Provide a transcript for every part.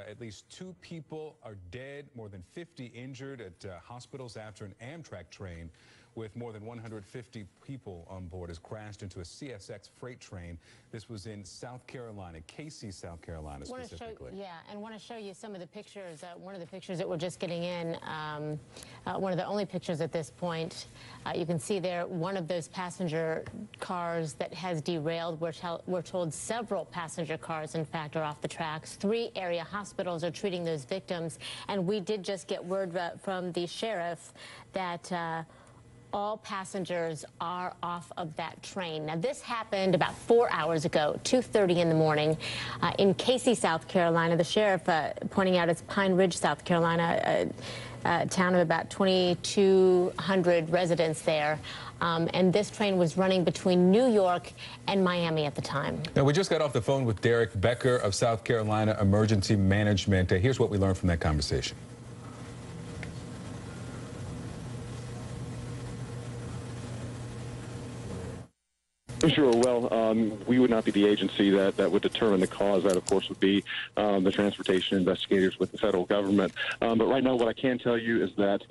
At least 2 people are dead, more than 50 injured at hospitals after an Amtrak train with more than 150 people on board has crashed into a CSX freight train. This was in South Carolina, Casey, South Carolina specifically. And want to show you some of the pictures. One of the pictures that we're just getting in, one of the only pictures at this point. You can see there one of those passenger cars that has derailed. We're told several passenger cars, in fact, are off the tracks. 3 area hospitals are treating those victims. And we did just get word from the sheriff that all passengers are off of that train. Now, this happened about 4 hours ago, 2:30 in the morning, in Casey, South Carolina. The sheriff pointing out it's Pine Ridge, South Carolina, a town of about 2,200 residents there. And this train was running between New York and Miami at the time. Now, we just got off the phone with Derek Becker of South Carolina Emergency Management. Here's what we learned from that conversation. Sure. Well, we would not be the agency that would determine the cause. That, of course, would be the transportation investigators with the federal government. But right now, what I can tell you is that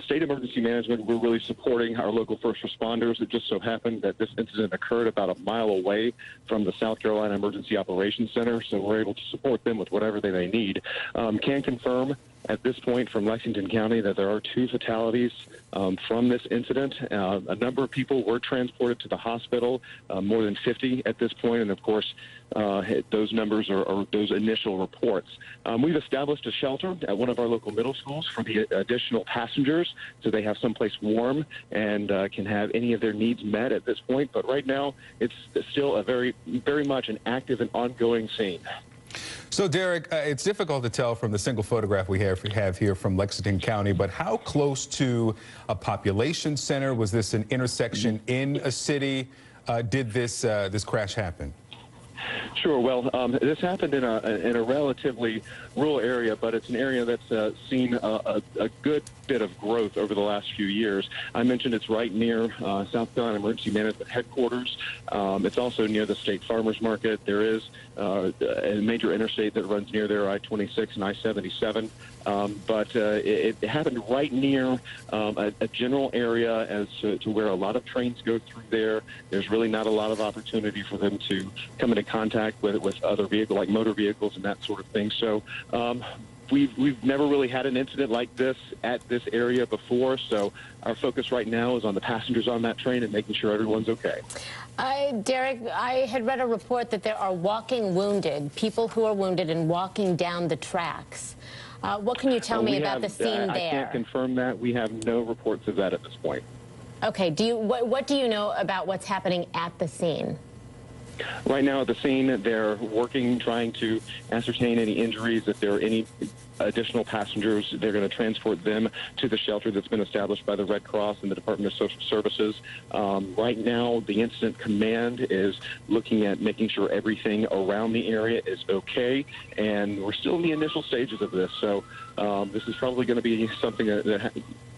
state emergency management, we're really supporting our local first responders. It just so happened that this incident occurred about a mile away from the South Carolina Emergency Operations Center, so we're able to support them with whatever they may need. Can confirm at this point from Lexington County that there are 2 fatalities from this incident. A number of people were transported to the hospital, more than 50 at this point, and of course those numbers are those initial reports. We've established a shelter at one of our local middle schools for the additional passengers so they have someplace warm and can have any of their needs met at this point. But right now it's still a very much an active and ongoing scene. So, Derek, it's difficult to tell from the single photograph we have here from Lexington County, but how close to a population center? Was this an intersection in a city? Did this crash happen? Sure. Well, this happened in a relatively rural area, but it's an area that's seen a good bit of growth over the last few years. I mentioned it's right near South Carolina Emergency Management headquarters. It's also near the State Farmers Market. There is a major interstate that runs near there, I-26 and I-77. But it happened right near a general area as to where a lot of trains go through there. There's really not a lot of opportunity for them to come into contact with other vehicles, like motor vehicles and that sort of thing. So we've never really had an incident like this at this area before. So our focus right now is on the passengers on that train and making sure everyone's okay. Derek, I had read a report that there are walking wounded, people who are wounded and walking down the tracks. What can you tell me about the scene there? I can't confirm that. We have no reports of that at this point. Okay. What do you know about what's happening at the scene? Right now at the scene, they're working, trying to ascertain any injuries. If there are any additional passengers, they're going to transport them to the shelter that's been established by the Red Cross and the Department of Social Services. Right now, the incident command is looking at making sure everything around the area is okay, and we're still in the initial stages of this. So this is probably going to be something that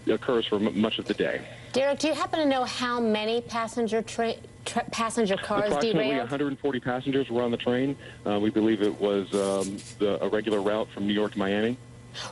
occurs for much of the day. Derek, do you happen to know how many passenger cars Approximately derailed? 140 passengers were on the train. We believe it was a regular route from New York to Miami.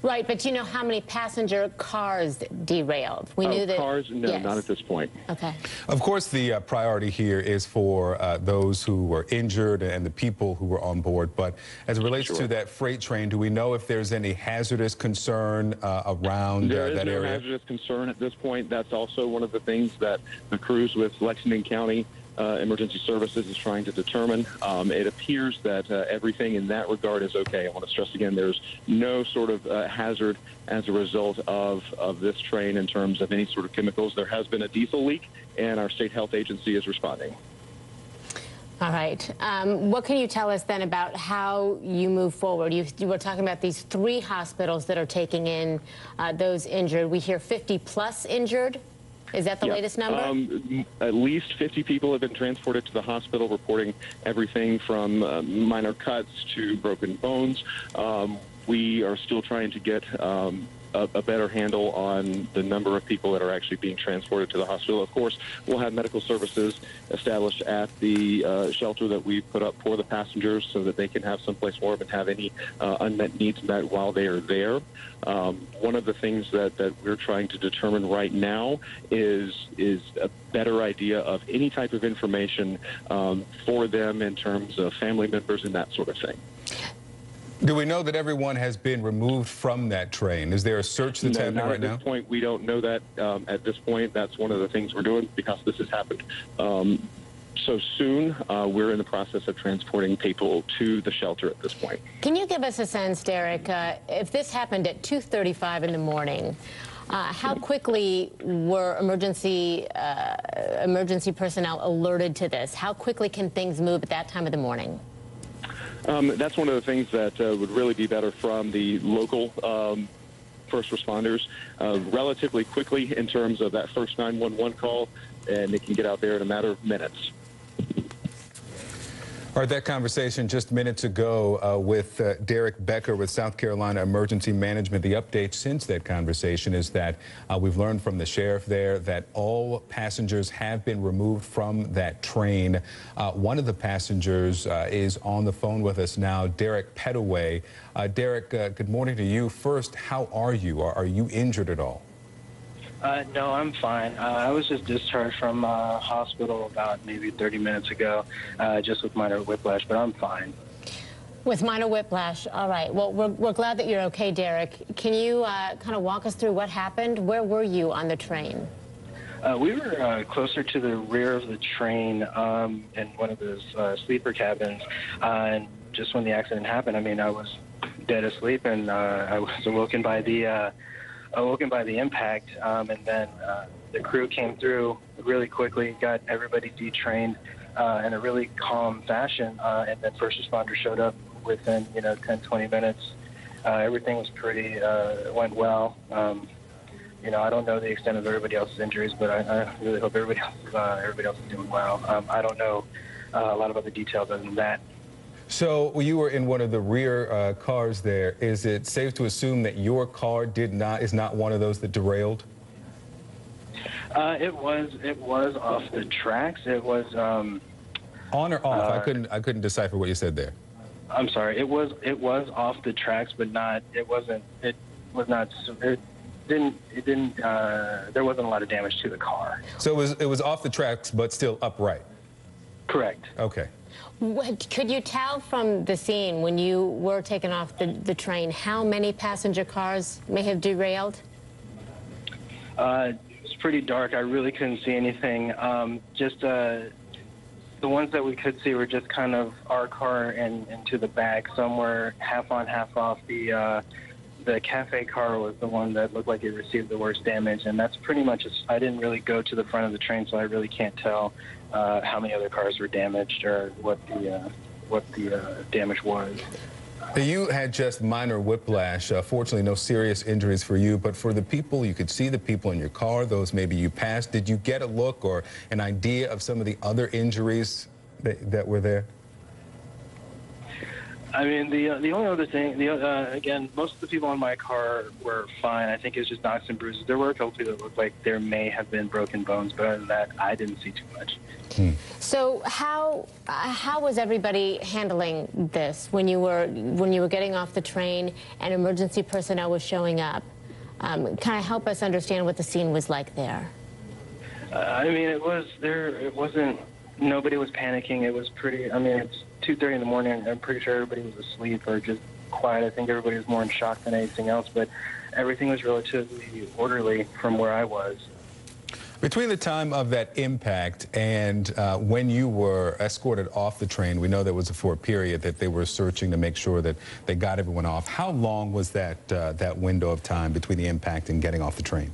Right, but do you know how many passenger cars derailed? We knew that cars? No, yes. Not at this point. Okay. Of course, the priority here is for those who were injured and the people who were on board. But as it relates to that freight train, do we know if there's any hazardous concern around that area? There is no hazardous concern at this point. That's also one of the things that the crews with Lexington County Emergency Services is trying to determine. It appears that everything in that regard is okay. I want to stress again, there's no sort of hazard as a result of this train in terms of any sort of chemicals. There has been a diesel leak, and our state health agency is responding. All right. What can you tell us then about how you move forward? You were talking about these 3 hospitals that are taking in those injured. We hear 50-plus injured. Is that the latest number? At least 50 people have been transported to the hospital, reporting everything from minor cuts to broken bones. We are still trying to get a better handle on the number of people that are actually being transported to the hospital. Of course, we'll have medical services established at the shelter that we put up for the passengers so that they can have someplace warm and have any unmet needs met while they are there. One of the things that we're trying to determine right now is a better idea of any type of information for them in terms of family members and that sort of thing. Do we know that everyone has been removed from that train? Is there a search that's happening right now? At this point, we don't know that. At this point, that's one of the things we're doing because this has happened so soon. We're in the process of transporting people to the shelter at this point. Can you give us a sense, Derek, if this happened at 2:35 in the morning, how quickly were emergency personnel alerted to this? How quickly can things move at that time of the morning? That's one of the things that would really be better from the local first responders relatively quickly in terms of that first 911 call, and they can get out there in a matter of minutes. All right, that conversation just minutes ago with Derek Becker with South Carolina Emergency Management. The update since that conversation is that we've learned from the sheriff there that all passengers have been removed from that train. One of the passengers is on the phone with us now, Derek Pettaway. Derek, good morning to you. First, how are you? Are you injured at all? No, I'm fine. I was just discharged from hospital about maybe 30 minutes ago, just with minor whiplash, but I'm fine. With minor whiplash, all right. Well, we're glad that you're okay, Derek. Can you kind of walk us through what happened? Where were you on the train? We were closer to the rear of the train in one of those sleeper cabins, and just when the accident happened, I mean, I was dead asleep, and I was awoken by the impact, and then the crew came through really quickly, got everybody detrained in a really calm fashion, and then first responders showed up within 10, 20 minutes. Everything was went well. I don't know the extent of everybody else's injuries, but I really hope everybody else is doing well. I don't know a lot of other details other than that. So you were in one of the rear cars there. Is it safe to assume that your car is not one of those that derailed? It was off the tracks. It was on or off? I couldn't decipher what you said there. I'm sorry. It was off the tracks, but not. It wasn't. It was not. It didn't. There wasn't a lot of damage to the car. So it was off the tracks, but still upright. Correct. Okay. Could you tell from the scene when you were taken off the train how many passenger cars may have derailed? It was pretty dark. I really couldn't see anything. Just the ones that we could see were just kind of our car and to the back. Some were half on, half off. The cafe car was the one that looked like it received the worst damage, and that's pretty much. I didn't really go to the front of the train, so I really can't tell how many other cars were damaged or what the damage was. You had just minor whiplash. Fortunately, no serious injuries for you, but for the people, you could see the people in your car, those maybe you passed. Did you get a look or an idea of some of the other injuries that were there? I mean, the only other thing, again, most of the people in my car were fine. I think it was just knocks and bruises. There were a couple people that looked like there may have been broken bones, but other than that, I didn't see too much. So how was everybody handling this when you were getting off the train and emergency personnel was showing up? Kind of help us understand what the scene was like there. I mean, it wasn't. Nobody was panicking. It was pretty. I mean, it's 2:30 in the morning. I'm pretty sure everybody was asleep or just quiet. I think everybody was more in shock than anything else. But everything was relatively orderly from where I was. Between the time of that impact and when you were escorted off the train, we know there was for a period that they were searching to make sure that they got everyone off. How long was that window of time between the impact and getting off the train?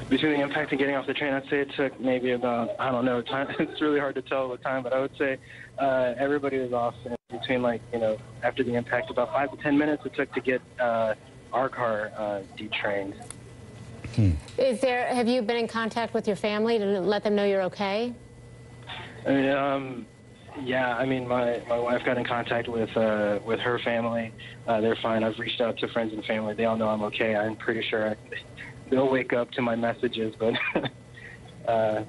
Between the impact and getting off the train, I'd say it took maybe about, I don't know, time. It's really hard to tell the time, but I would say everybody was off between, after the impact, about 5 to 10 minutes it took to get our car detrained. Have you been in contact with your family to let them know you're okay? I mean, Yeah, I mean, my wife got in contact with her family. They're fine. I've reached out to friends and family. They all know I'm okay. I'm pretty sure they'll wake up to my messages, but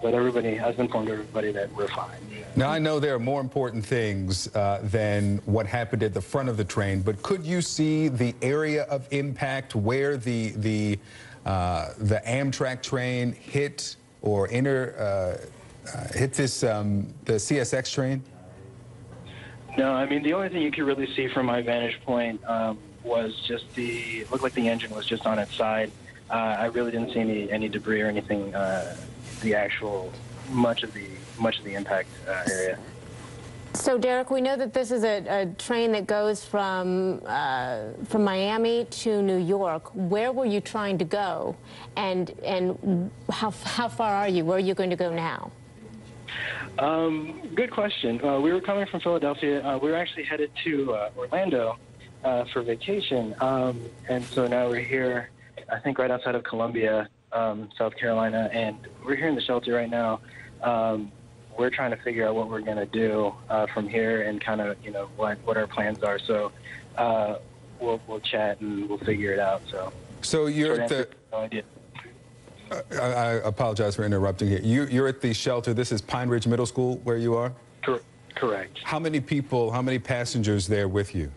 everybody has informed everybody that we're fine. Now, I know there are more important things than what happened at the front of the train, but could you see the area of impact where the Amtrak train hit or hit this the CSX train? No, I mean, the only thing you could really see from my vantage point was just it looked like the engine was just on its side. I really didn't see any debris or anything, the actual, much of the impact area. So, Derek, we know that this is a train that goes from Miami to New York. Where were you trying to go, and how far are you? Where are you going to go now? Good question. We were coming from Philadelphia. We were actually headed to Orlando for vacation, and so now we're here, I think, right outside of Columbia, South Carolina, and we're here in the shelter right now. We're trying to figure out what we're going to do from here and kind of, what our plans are. So we'll chat and we'll figure it out. So you're at the... No idea. I apologize for interrupting here. You're at the shelter. This is Pine Ridge Middle School where you are? Correct. How many passengers there with you?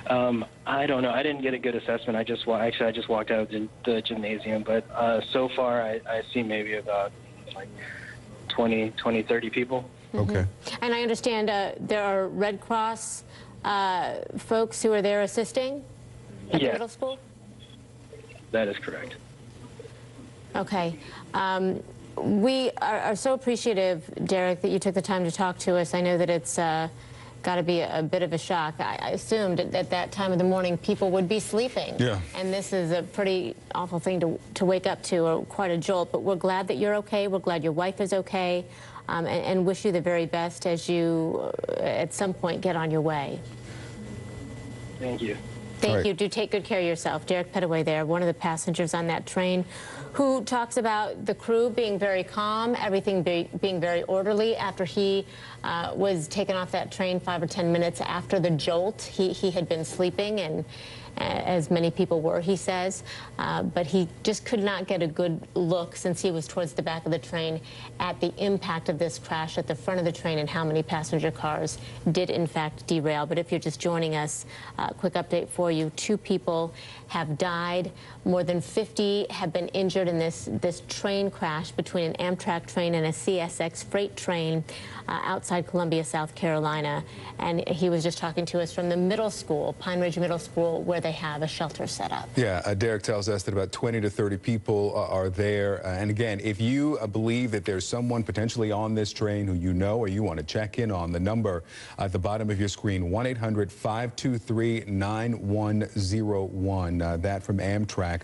I don't know. I didn't get a good assessment. I just walked out of the gymnasium, but so far I see maybe about 20, 30 people. Okay. And I understand there are Red Cross folks who are there assisting at the middle school? That is correct. Okay. We are so appreciative, Derek, that you took the time to talk to us. I know that it's got to be a bit of a shock. I assumed at that time of the morning people would be sleeping. Yeah. And this is a pretty awful thing to wake up to, or quite a jolt. But we're glad that you're okay. We're glad your wife is okay, and wish you the very best as you, at some point, get on your way. Thank you. Thank you. Do take good care of yourself. Derek Pettaway there, one of the passengers on that train, who talks about the crew being very calm, everything being very orderly after he was taken off that train 5 or 10 minutes after the jolt. He had been sleeping, and as many people were, he says, but he just could not get a good look, since he was towards the back of the train, at the impact of this crash at the front of the train and how many passenger cars did in fact derail. But if you're just joining us, quick update for you. 2 people have died. More than 50 have been injured in this train crash between an Amtrak train and a CSX freight train outside Columbia, South Carolina. And he was just talking to us from the middle school, Pine Ridge Middle School, where they have a shelter set up. Yeah, Derek tells us that about 20 to 30 people are there. And again, if you believe that there's someone potentially on this train who you know or you want to check in on, the number at the bottom of your screen, 1-800-523-9101. That from Amtrak.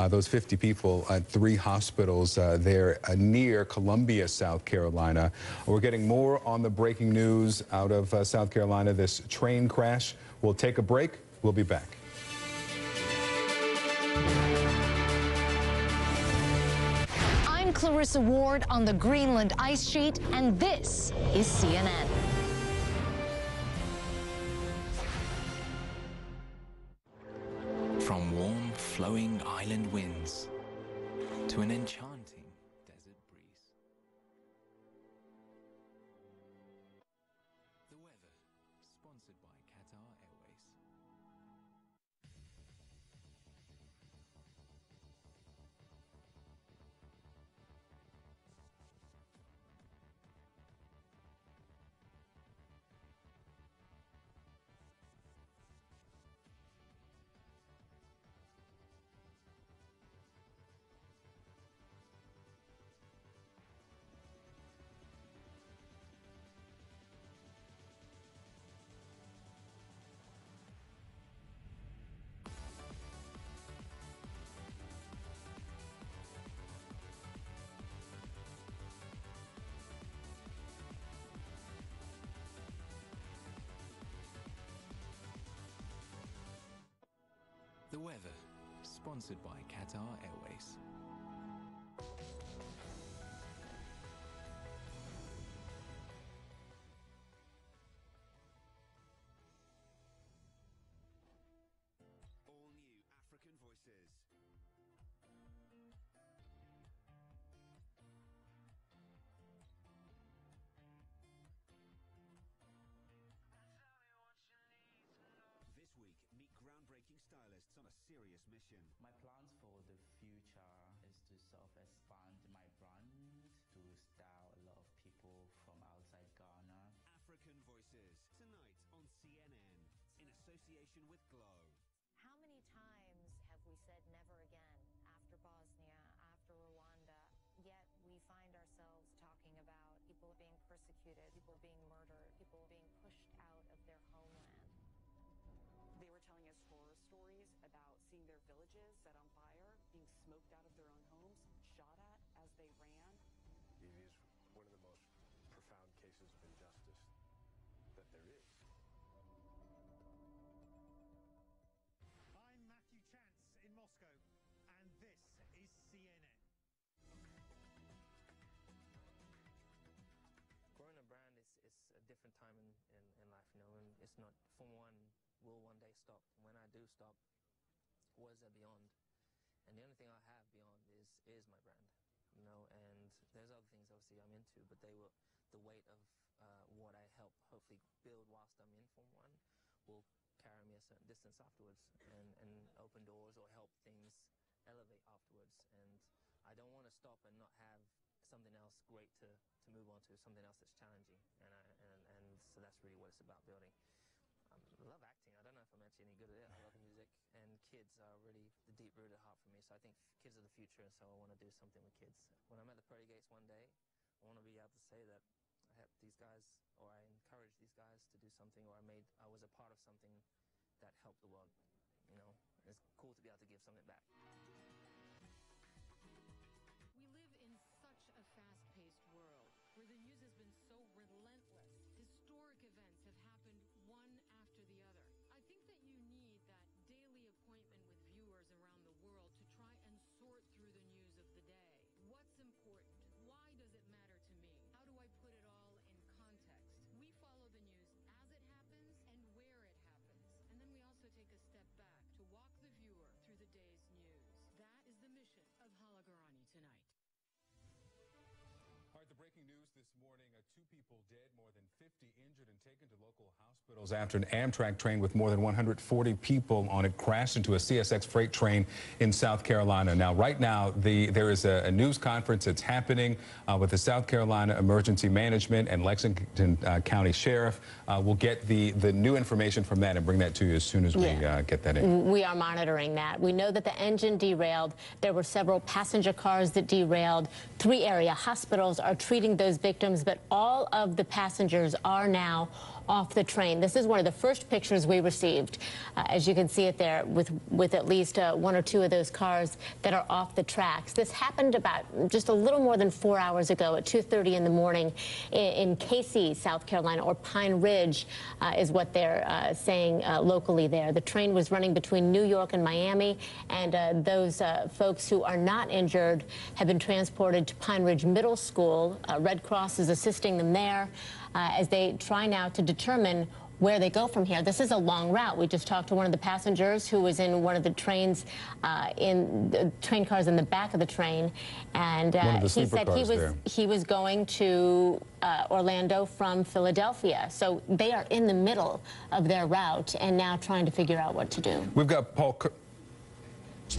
Those 50 people at 3 hospitals there near Columbia, South Carolina. We're getting more on the breaking news out of South Carolina, this train crash. We'll take a break. We'll be back. I'm Clarissa Ward on the Greenland ice sheet, and this is CNN. From warm, flowing island winds to an enchanting desert breeze. The weather, sponsored by Qatar Airways. The weather, sponsored by Qatar Airways. voices. This week, meet groundbreaking stylists on a serious mission. My plans for the future is to sort of expand my brand, to style a lot of people from outside Ghana. African Voices, tonight on CNN, in association with Glow. How many times have we said never again after Bosnia, after Rwanda, yet we find ourselves talking about people being persecuted, people being murdered, people being pushed out of their homeland. They were telling us horror stories about seeing their villages set on fire, being smoked out of their own homes, shot at as they ran. It is one of the most profound cases of injustice that there is. I'm Matthew Chance in Moscow, and this is CNN. Growing a brand is a different time in life, you know, and it's not, from one, will one day stop. When I do stop, what is there beyond? And the only thing I have beyond is my brand, you know, and there's other things obviously I'm into, but the weight of what I help hopefully build whilst I'm in Form 1 will carry me a certain distance afterwards and open doors or help things elevate afterwards. And I don't want to stop and not have something else great to move on to, something else that's challenging. And so that's really what it's about building. I love acting. I don't know if I'm actually any good at it. I love music, and kids are really the deep-rooted heart for me. So I think kids are the future, and so I want to do something with kids. When I'm at the pearly gates one day, I want to be able to say that I helped these guys, or I encouraged these guys to do something, or I was a part of something that helped the world. You know, it's cool to be able to give something back. We live in such a fast-paced world where the news has been so relentless. Historic events have happened one after the other. I think that you need that daily appointment with viewers around the world to try and sort through the news of the day. What's important? Why does it matter to me? How do I put it all in context? We follow the news as it happens and where it happens. And then we also take a step back to walk the viewer through the day's news. That is the mission of Halagarani tonight. All right, the breaking news this morning, 2 people dead, more than 50 injured and taken to local hospitals after an Amtrak train with more than 140 people on it crashed into a CSX freight train in South Carolina. Now, right now, there is a news conference that's happening with the South Carolina Emergency Management and Lexington County Sheriff. We'll get the new information from that and bring that to you as soon as we get that in. We are monitoring that. We know that the engine derailed. There were several passenger cars that derailed. 3 area hospitals are treating those victims, but all of the passengers are now off the train. This is one of the first pictures we received, as you can see it there, with at least 1 or 2 of those cars that are off the tracks. This happened about just a little more than 4 hours ago at 2:30 in the morning in Casey, South Carolina, or Pine Ridge is what they're saying locally there. The train was running between New York and Miami, and those folks who are not injured have been transported to Pine Ridge Middle School. Red Cross is assisting them there as they try now to determine where they go from here. This is a long route. We just talked to one of the passengers who was in one of the trains, in the train cars in the back of the train, and he said he was going to Orlando from Philadelphia. So they are in the middle of their route and now trying to figure out what to do. We've got Paul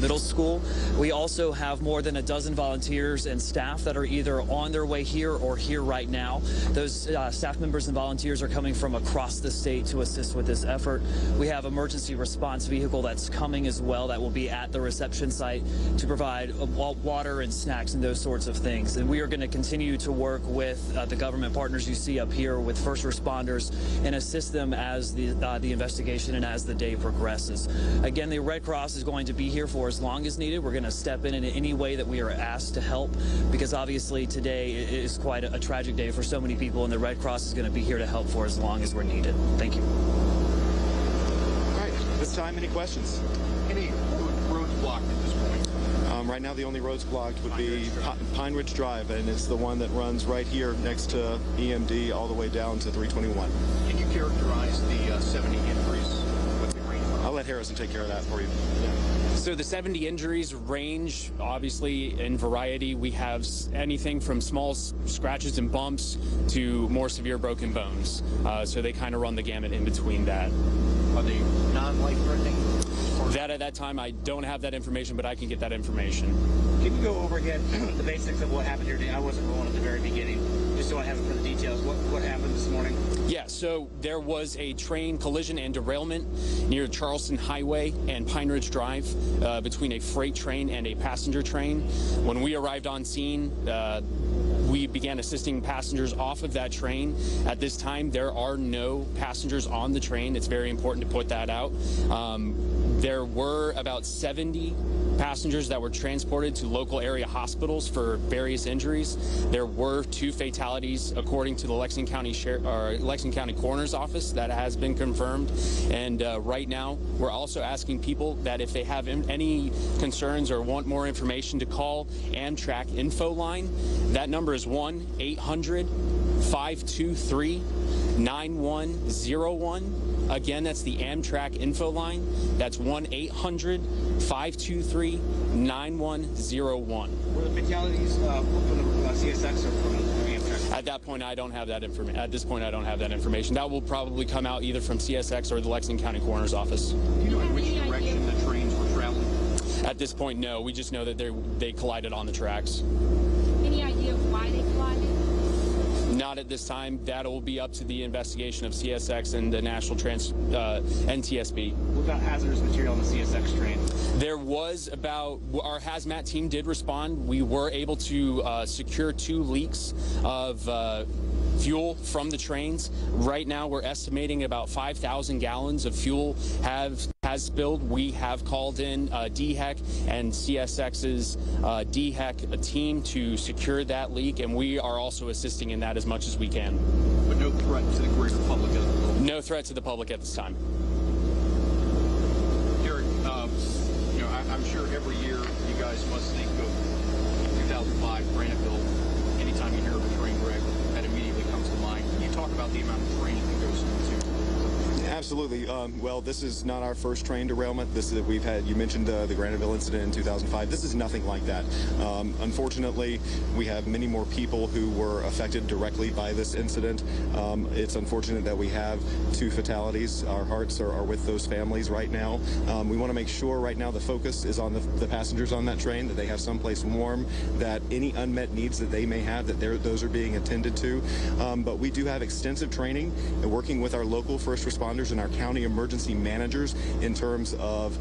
Middle School. We also have more than a dozen volunteers and staff that are either on their way here or here right now. Those staff members and volunteers are coming from across the state to assist with this effort. We have emergency response vehicle that's coming as well that will be at the reception site to provide water and snacks and those sorts of things. And we are going to continue to work with the government partners you see up here with first responders and assist them as the investigation and as the day progresses. Again, the Red Cross is going to be here for as long as needed. We're going to step in any way that we are asked to help, because obviously today is quite a tragic day for so many people, and the Red Cross is going to be here to help for as long as we're needed. Thank you. All right, this time, any questions? Any roads blocked at this point? Right now, the only roads blocked would be Pine Ridge Drive, and it's the one that runs right here next to EMD all the way down to 321. Can you characterize the 70 injuries? What's the range? I'll let let Harrison take care of that for you. So the 70 injuries range, obviously, in variety. We have anything from small scratches and bumps to more severe broken bones. So they kind of run the gamut in between that. Are they non-life-threatening? That at that time, I don't have that information, but I can get that information. Can you go over again the basics of what happened here today? I wasn't rolling at the very beginning, just so I have it for the details. What happened this morning? Yeah, so there was a train collision and derailment near Charleston Highway and Pine Ridge Drive between a freight train and a passenger train. When we arrived on scene, we began assisting passengers off of that train. At this time, there are no passengers on the train. It's very important to put that out. There were about 70 passengers that were transported to local area hospitals for various injuries. There were 2 fatalities according to the Lexington County Coroner's Office. That has been confirmed. And right now, we're also asking people that if they have any concerns or want more information to call Amtrak info line. That number is 1-800-523-9101. Again, that's the Amtrak info line. That's 1-800-523-9101. Were the fatalities from the CSX or from Amtrak? At that point, I don't have that information. At this point, I don't have that information. That will probably come out either from CSX or the Lexington County Coroner's Office. Do you know in which direction the trains were traveling? At this point, no. We just know that they collided on the tracks. Any idea of why they collided? Not at this time. That will be up to the investigation of CSX and the National NTSB. What about hazardous material on the CSX train? There was our hazmat team did respond. We were able to secure 2 leaks of fuel from the trains. Right now, we're estimating about 5,000 gallons of fuel has spilled. We have called in DHEC and CSX's DHEC team to secure that leak, and we are also assisting in that as much as we can. But no threat to the greater public at the moment? No threat to the public at this time. Derek, you know, I'm sure every year you guys must think of 2005 Graniteville. Anytime you hear of a train wreck, that immediately comes to mind. Can you talk about the amount of training that goes into? Absolutely. Well, this is not our first train derailment. You mentioned the Graniteville incident in 2005. This is nothing like that. Unfortunately, we have many more people who were affected directly by this incident. It's unfortunate that we have 2 fatalities. Our hearts are with those families right now. We want to make sure right now the focus is on the passengers on that train, that they have someplace warm, that any unmet needs that they may have, that those are being attended to. But we do have extensive training and working with our local first responders and our county emergency managers in terms of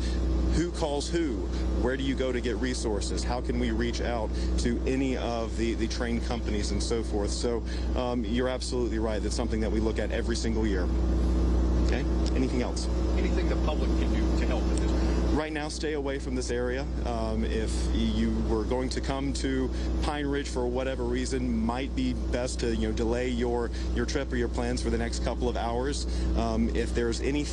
who calls who, where do you go to get resources, how can we reach out to any of the train companies and so forth. So you're absolutely right. That's something that we look at every single year. Okay? Anything else? Anything the public can do to help at this point? Right now, stay away from this area. If you were going to come to Pine Ridge for whatever reason, might be best to delay your trip or your plans for the next couple of hours. If there's any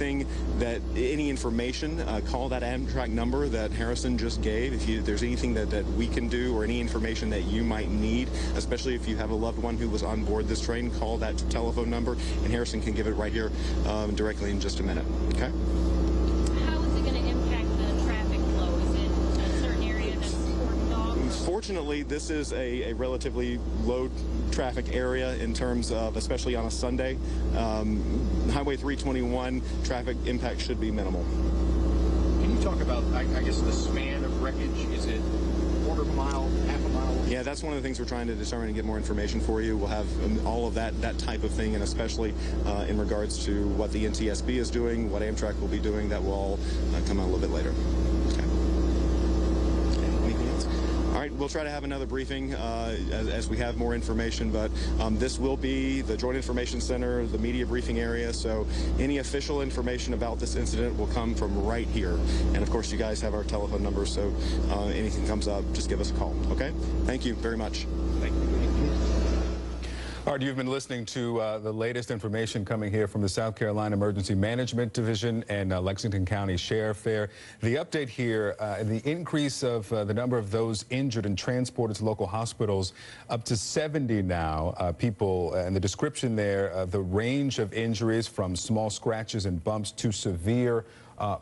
information, call that Amtrak number that Harrison just gave. If there's anything that we can do or any information that you might need, especially if you have a loved one who was on board this train, call that telephone number, and Harrison can give it right here directly in just a minute. Okay? Fortunately, this is a relatively low traffic area in terms of, especially on a Sunday. Highway 321 traffic impact should be minimal. Can you talk about, I guess, the span of wreckage? Is it a quarter of a mile, half a mile? Yeah, that's one of the things we're trying to determine and get more information for you. We'll have all of that type of thing, and especially in regards to what the NTSB is doing, what Amtrak will be doing, that will all come out a little bit later. All right, we'll try to have another briefing as we have more information, but this will be the Joint Information Center, the media briefing area, so any official information about this incident will come from right here. And of course, you guys have our telephone number, so anything comes up, just give us a call, okay? Thank you very much. Thank you. All right, you've been listening to the latest information coming here from the South Carolina Emergency Management Division and Lexington County Sheriff there. The update here, the increase of the number of those injured and transported to local hospitals up to 70 now. People, and the description there, the range of injuries from small scratches and bumps to severe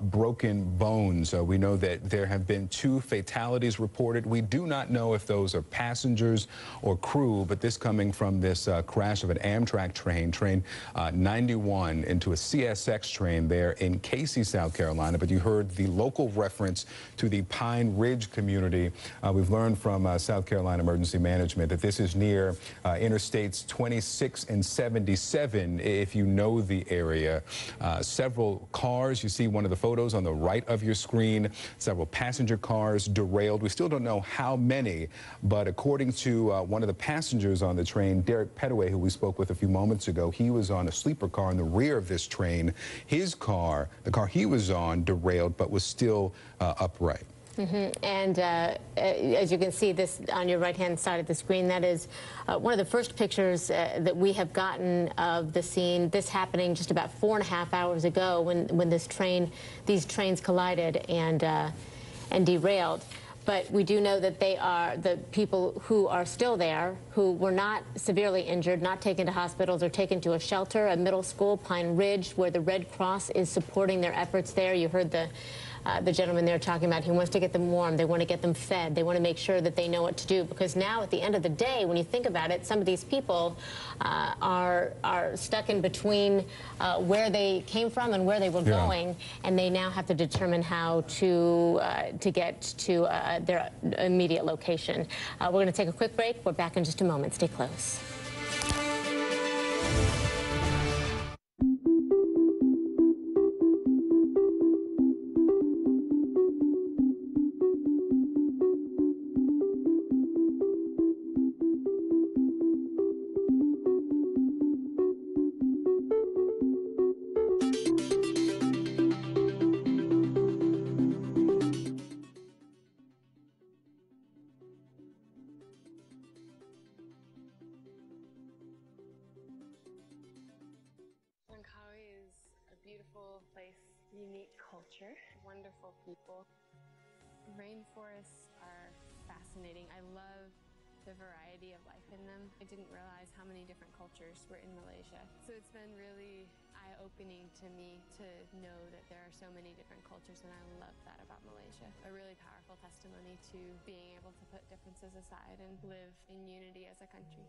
broken bones. We know that there have been 2 fatalities reported. We do not know if those are passengers or crew, but this coming from this crash of an Amtrak train 91 into a CSX train there in Casey, South Carolina. But you heard the local reference to the Pine Ridge community. We've learned from South Carolina Emergency Management that this is near Interstates 26 and 77, if you know the area. Several cars, you see one of the photos on the right of your screen, several passenger cars derailed. We still don't know how many, but according to one of the passengers on the train, Derek Petaway, who we spoke with a few moments ago, he was on a sleeper car in the rear of this train. His car, the car he was on, derailed but was still upright. And as you can see this on your right-hand side of the screen, that is one of the first pictures that we have gotten of the scene. This happening just about 4.5 hours ago when these trains collided and derailed. But we do know that they are the people who are still there, who were not severely injured, not taken to hospitals or taken to a shelter, a middle school, Pine Ridge, where the Red Cross is supporting their efforts there. You heard the gentleman there talking about he wants to get them warm, they want to get them fed, they want to make sure that they know what to do, because now at the end of the day, when you think about it, some of these people are stuck in between where they came from and where they were going, and they now have to determine how to get to their immediate location. We're going to take a quick break. We're back in just a moment. Stay close. Unique culture, wonderful people. Rainforests are fascinating. I love the variety of life in them. I didn't realize how many different cultures were in Malaysia. So it's been really eye-opening to me to know that there are so many different cultures, and I love that about Malaysia. A really powerful testimony to being able to put differences aside and live in unity as a country.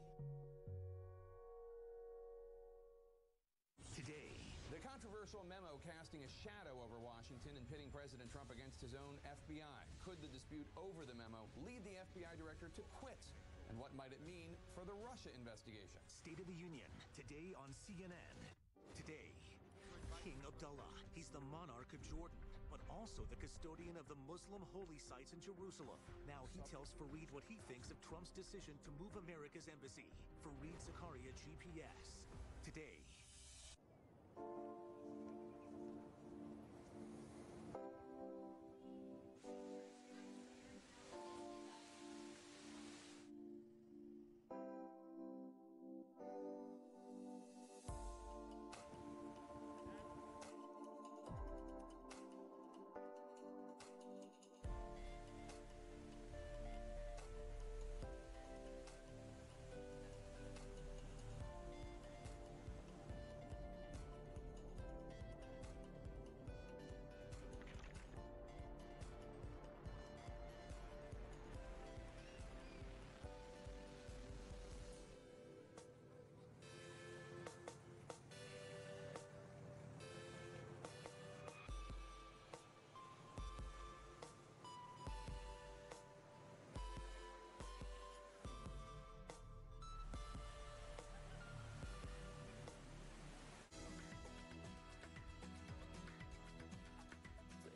Today, the controversial memo casting a shadow over Washington and pitting President Trump against his own FBI. Could the dispute over the memo lead the FBI director to quit? And what might it mean for the Russia investigation? State of the Union, today on CNN. Today, King Abdullah. He's the monarch of Jordan, but also the custodian of the Muslim holy sites in Jerusalem. Now he tells Fareed what he thinks of Trump's decision to move America's embassy. Fareed Zakaria, GPS. Today.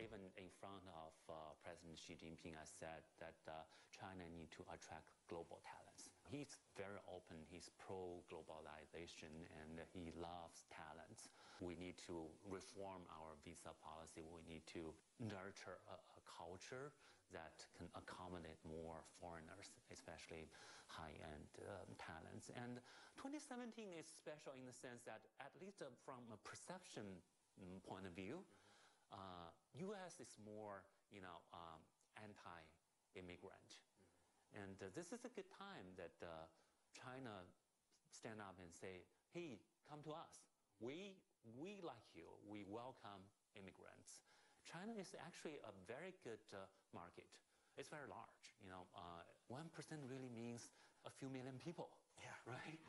Even in front of President Xi Jinping, I said that China needs to attract global talents. He's very open, he's pro-globalization, and he loves talents. We need to reform our visa policy. We need to nurture a culture that can accommodate more foreigners, especially high-end talents. And 2017 is special in the sense that, at least from a perception point of view, U.S. is more, anti-immigrant. And this is a good time that China stand up and say, hey, come to us. We like you. We welcome immigrants. China is actually a very good market. It's very large. 1% really means a few million people. Yeah. Right?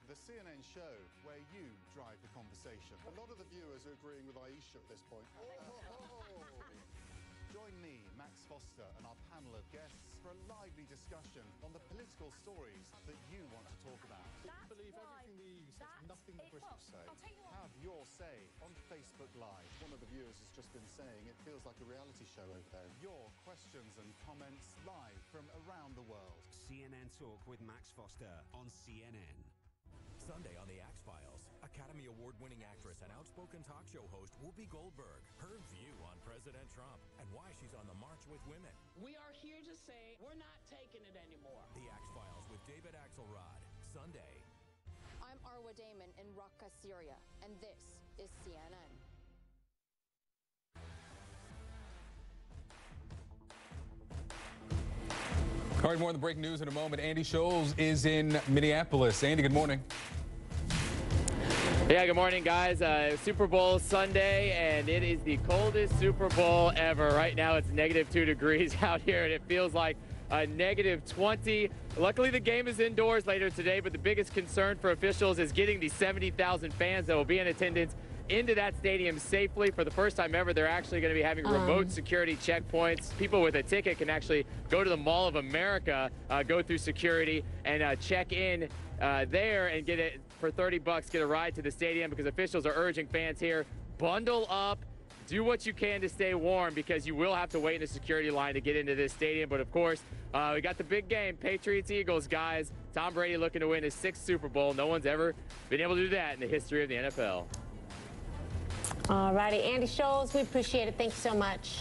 The CNN show where you drive the conversation. A lot of the viewers are agreeing with Aisha at this point. Join me, Max Foster, and our panel of guests for a lively discussion on the political stories that you want to talk about. Believe everything the EU says, nothing the British say. Have your say on Facebook Live. One of the viewers has just been saying it feels like a reality show over there. Your questions and comments live from around the world. CNN Talk with Max Foster on CNN. Sunday on The X-Files, Academy Award-winning actress and outspoken talk show host Whoopi Goldberg, her view on President Trump and why she's on the march with women. We are here to say we're not taking it anymore. The X-Files with David Axelrod, Sunday. I'm Arwa Damon in Raqqa, Syria, and this is CNN. All right, more on the breaking news in a moment. Andy Scholes is in Minneapolis. Andy, good morning. Yeah, good morning, guys. Super Bowl Sunday, and it is the coldest Super Bowl ever. Right now, it's -2 degrees out here, and it feels like -20. Luckily, the game is indoors later today, but the biggest concern for officials is getting the 70,000 fans that will be in attendance into that stadium safely. For the first time ever, they're actually going to be having remote security checkpoints. People with a ticket can actually go to the Mall of America, go through security, and check in there and get it for $30, get a ride to the stadium, because officials are urging fans here, bundle up, do what you can to stay warm, because you will have to wait in a security line to get into this stadium. But of course, we got the big game, Patriots-Eagles, guys. Tom Brady looking to win his 6th Super Bowl. No one's ever been able to do that in the history of the NFL. All righty, Andy Scholes, we appreciate it. Thank you so much.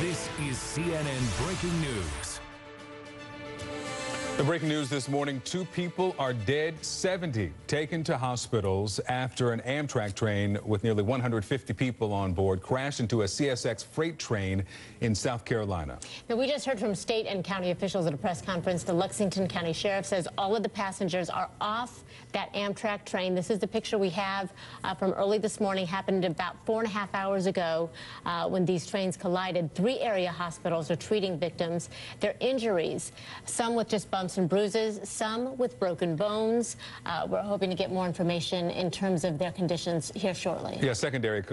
This is CNN Breaking News. The breaking news this morning, 2 people are dead, 70 taken to hospitals after an Amtrak train with nearly 150 people on board crashed into a CSX freight train in South Carolina. Now, we just heard from state and county officials at a press conference. The Lexington County Sheriff says all of the passengers are off that Amtrak train. This is the picture we have from early this morning. Happened about 4.5 hours ago when these trains collided. 3 area hospitals are treating victims. Their injuries, some with just bumps and bruises, some with broken bones. We're hoping to get more information in terms of their conditions here shortly. Yeah, secondary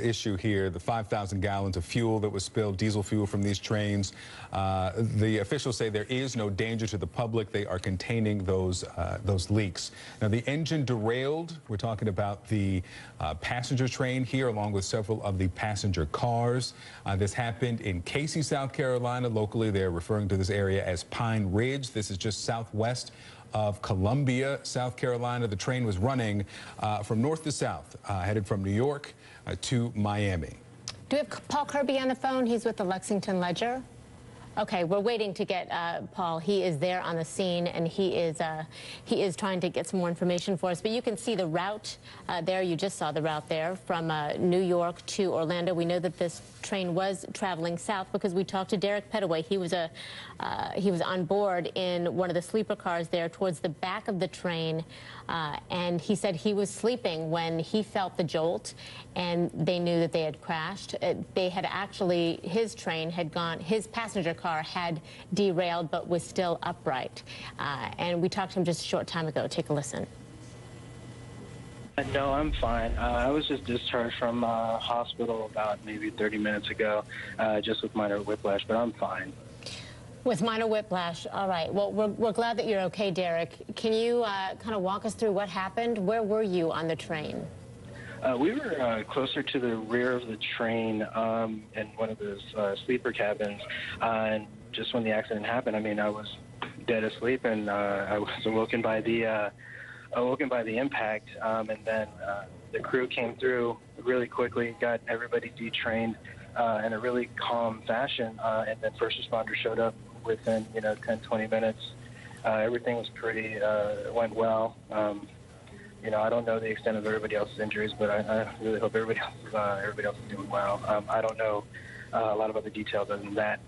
issue here, the 5,000 gallons of fuel that was spilled, diesel fuel from these trains. The officials say there is no danger to the public. They are containing those leaks. Now, the engine derailed. We're talking about the passenger train here, along with several of the passenger cars. This happened in Casey, South Carolina. Locally, they're referring to this area as Pine Ridge. This is just southwest of Columbia, South Carolina. The train was running from north to south, headed from New York to Miami. Do we have Paul Kirby on the phone? He's with the Lexington Ledger. Okay, we're waiting to get Paul. He is there on the scene, and he is trying to get some more information for us. But you can see the route there. You just saw the route there from New York to Orlando. We know that this train was traveling south because we talked to Derek Pettaway. He was on board in one of the sleeper cars there towards the back of the train, and he said he was sleeping when he felt the jolt, and they knew that they had crashed. They had actually, his train had gone, his passenger car had derailed but was still upright. And we talked to him just a short time ago. Take a listen. No, I'm fine. I was just discharged from hospital about maybe 30 minutes ago, just with minor whiplash, but I'm fine. With minor whiplash. All right. Well, we're glad that you're okay, Derek. Can you kind of walk us through what happened? Where were you on the train? We were closer to the rear of the train in one of those sleeper cabins. And just when the accident happened, I mean, I was dead asleep, and I was awoken by the impact. And then the crew came through really quickly, got everybody detrained in a really calm fashion. And then first responders showed up within, 10, 20 minutes. Everything was went well. I don't know the extent of everybody else's injuries, but I really hope everybody else is doing well. I don't know a lot of other details other than that.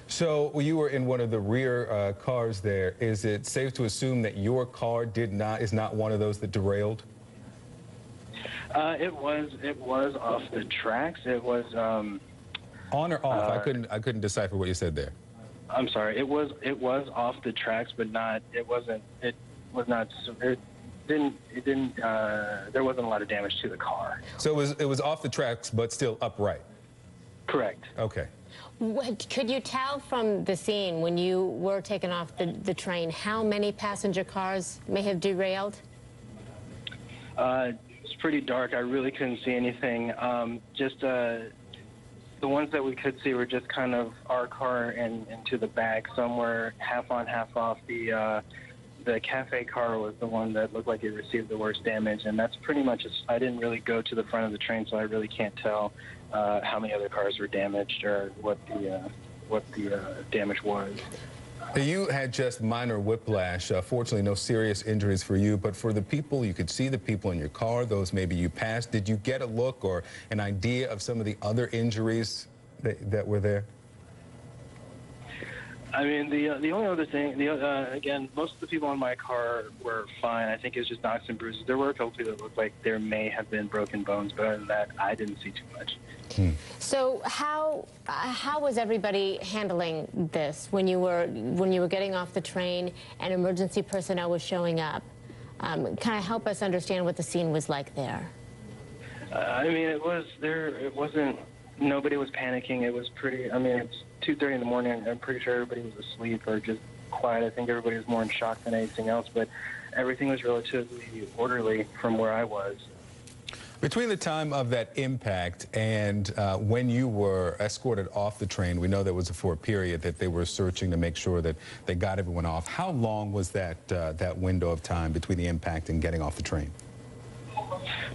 So you were in one of the rear cars there. Is it safe to assume that your car is not one of those that derailed? It was off the tracks. It was on or off. I couldn't decipher what you said there. I'm sorry. It was off the tracks, but not. It wasn't. It was not. It didn't. There wasn't a lot of damage to the car. So it was off the tracks, but still upright. Correct. Okay. Could you tell from the scene when you were taken off the train how many passenger cars may have derailed? It was pretty dark. I really couldn't see anything. Just the ones that we could see were just kind of our car and into the back, somewhere half on, half off. The cafe car was the one that looked like it received the worst damage, and that's pretty much it. I didn't really go to the front of the train, so I really can't tell how many other cars were damaged or what the damage was. You had just minor whiplash. Fortunately, no serious injuries for you, but for the people, you could see the people in your car, those maybe you passed. Did you get a look or an idea of some of the other injuries that were there? I mean, the only other thing, again, most of the people in my car were fine. I think it was just knocks and bruises. There were a couple people that looked like there may have been broken bones, but other than that, I didn't see too much. So how was everybody handling this when you were getting off the train and emergency personnel was showing up? Kind of help us understand what the scene was like there. I mean, it wasn't. Nobody was panicking. It was pretty. I mean, it's 2:30 in the morning. I'm pretty sure everybody was asleep or just quiet. I think everybody was more in shock than anything else. But everything was relatively orderly from where I was. Between the time of that impact and when you were escorted off the train, we know there was for a period that they were searching to make sure that they got everyone off. How long was that window of time between the impact and getting off the train?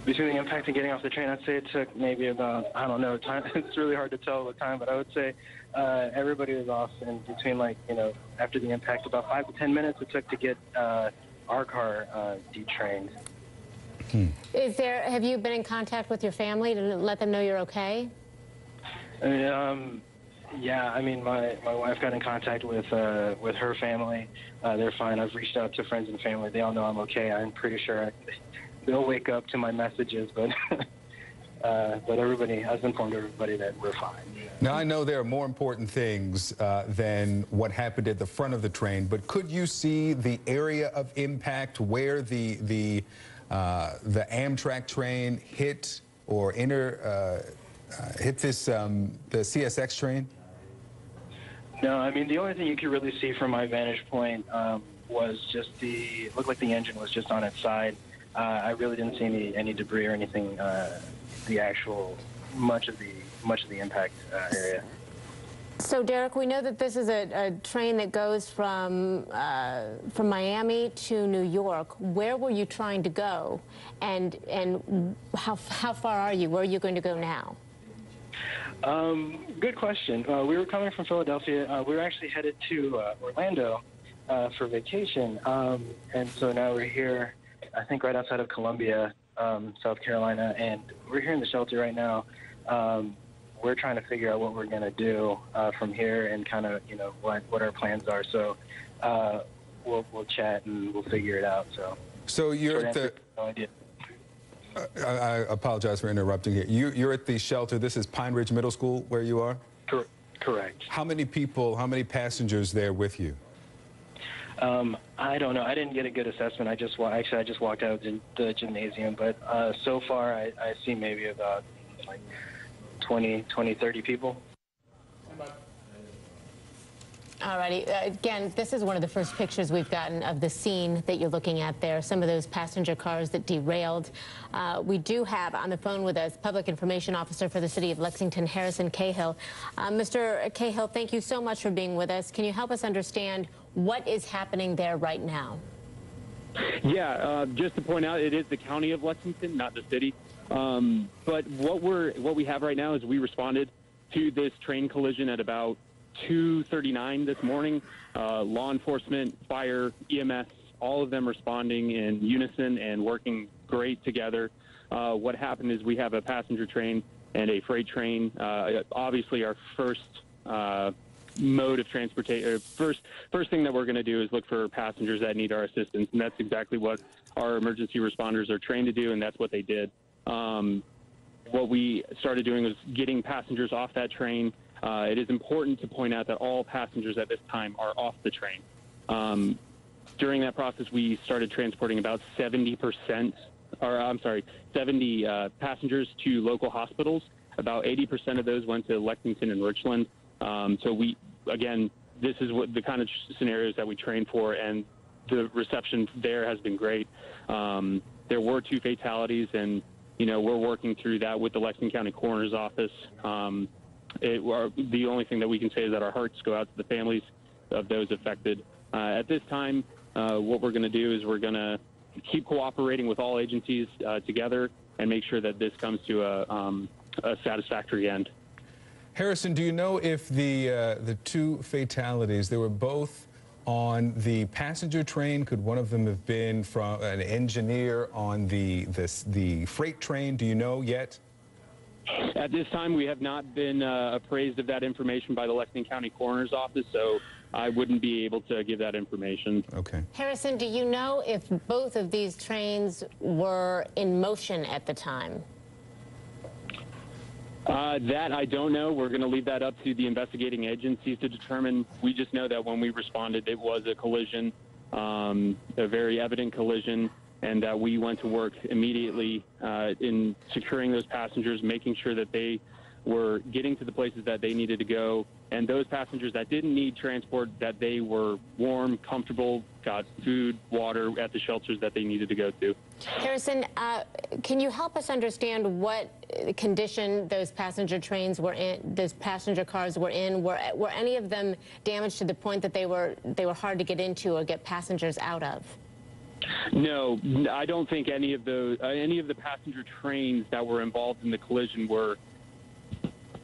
Between the impact and getting off the train, I'd say it took maybe about, I don't know, time. It's really hard to tell the time, but I would say everybody was off, and between, like, you know, after the impact, about 5 to 10 minutes it took to get our car detrained. Have you been in contact with your family to let them know you're okay? Yeah, I mean, my wife got in contact with her family. They're fine. I've reached out to friends and family. They all know I'm okay. I'm pretty sure they'll wake up to my messages, but everybody, I've informed everybody that we're fine. Now, I know there are more important things than what happened at the front of the train, but could you see the area of impact where the Amtrak train hit or hit this the CSX train? No, I mean, the only thing you could really see from my vantage point was just it looked like the engine was just on its side. I really didn't see any debris or anything. The actual much of the impact area. So, Derek, we know that this is a train that goes from Miami to New York. Where were you trying to go, and how far are you? Where are you going to go now? Good question. We were coming from Philadelphia. We were actually headed to Orlando for vacation, and so now we're here, I think, right outside of Columbia, South Carolina, and we're here in the shelter right now. We're trying to figure out what we're going to do from here and kind of, you know, what our plans are. So we'll chat and we'll figure it out. So you're at the... No idea. I apologize for interrupting here. You're at the shelter. This is Pine Ridge Middle School where you are? Correct. How many people, how many passengers there with you? I don't know. I didn't get a good assessment. I just walked out of the gymnasium, but so far I see maybe about like 20, 30 people. Alrighty. Again, this is one of the first pictures we've gotten of the scene that you're looking at there, some of those passenger cars that derailed. We do have on the phone with us Public Information Officer for the City of Lexington, Harrison Cahill. Mr. Cahill, thank you so much for being with us. Can you help us understand what is happening there right now? Yeah, just to point out, it is the county of Lexington, not the city. But what we have right now is we responded to this train collision at about 2:39 this morning. Law enforcement, fire, EMS, all of them responding in unison and working great together. What happened is we have a passenger train and a freight train. Obviously, our first mode of transportation, first thing that we're going to do is look for passengers that need our assistance, and that's exactly what our emergency responders are trained to do, and that's what they did. what we started doing was getting passengers off that train. It is important to point out that all passengers at this time are off the train. During that process, we started transporting about 70 passengers to local hospitals. About 80% of those went to Lexington and Richland. So this is what the kind of scenarios that we train for, and the reception there has been great. There were 2 fatalities, and we're working through that with the Lexington County Coroner's Office. The only thing that we can say is that our hearts go out to the families of those affected. At this time, what we're going to do is we're going to keep cooperating with all agencies together and make sure that this comes to a satisfactory end. Harrison, do you know if the 2 fatalities, they were both on the passenger train? Could one of them have been from an engineer on the freight train? Do you know yet? At this time, we have not been appraised of that information by the Lexington County Coroner's Office, so I wouldn't be able to give that information. Okay. Harrison, do you know if both of these trains were in motion at the time? That I don't know. We're going to leave that up to the investigating agencies to determine. We just know that when we responded, it was a collision, a very evident collision, and that we went to work immediately in securing those passengers, making sure that they were getting to the places that they needed to go, and those passengers that didn't need transport, that they were warm, comfortable, got food, water at the shelters that they needed to go to. Harrison, can you help us understand what condition those passenger trains were in, those passenger cars were in? Were any of them damaged to the point that they were hard to get into or get passengers out of? No, I don't think any of the passenger trains that were involved in the collision were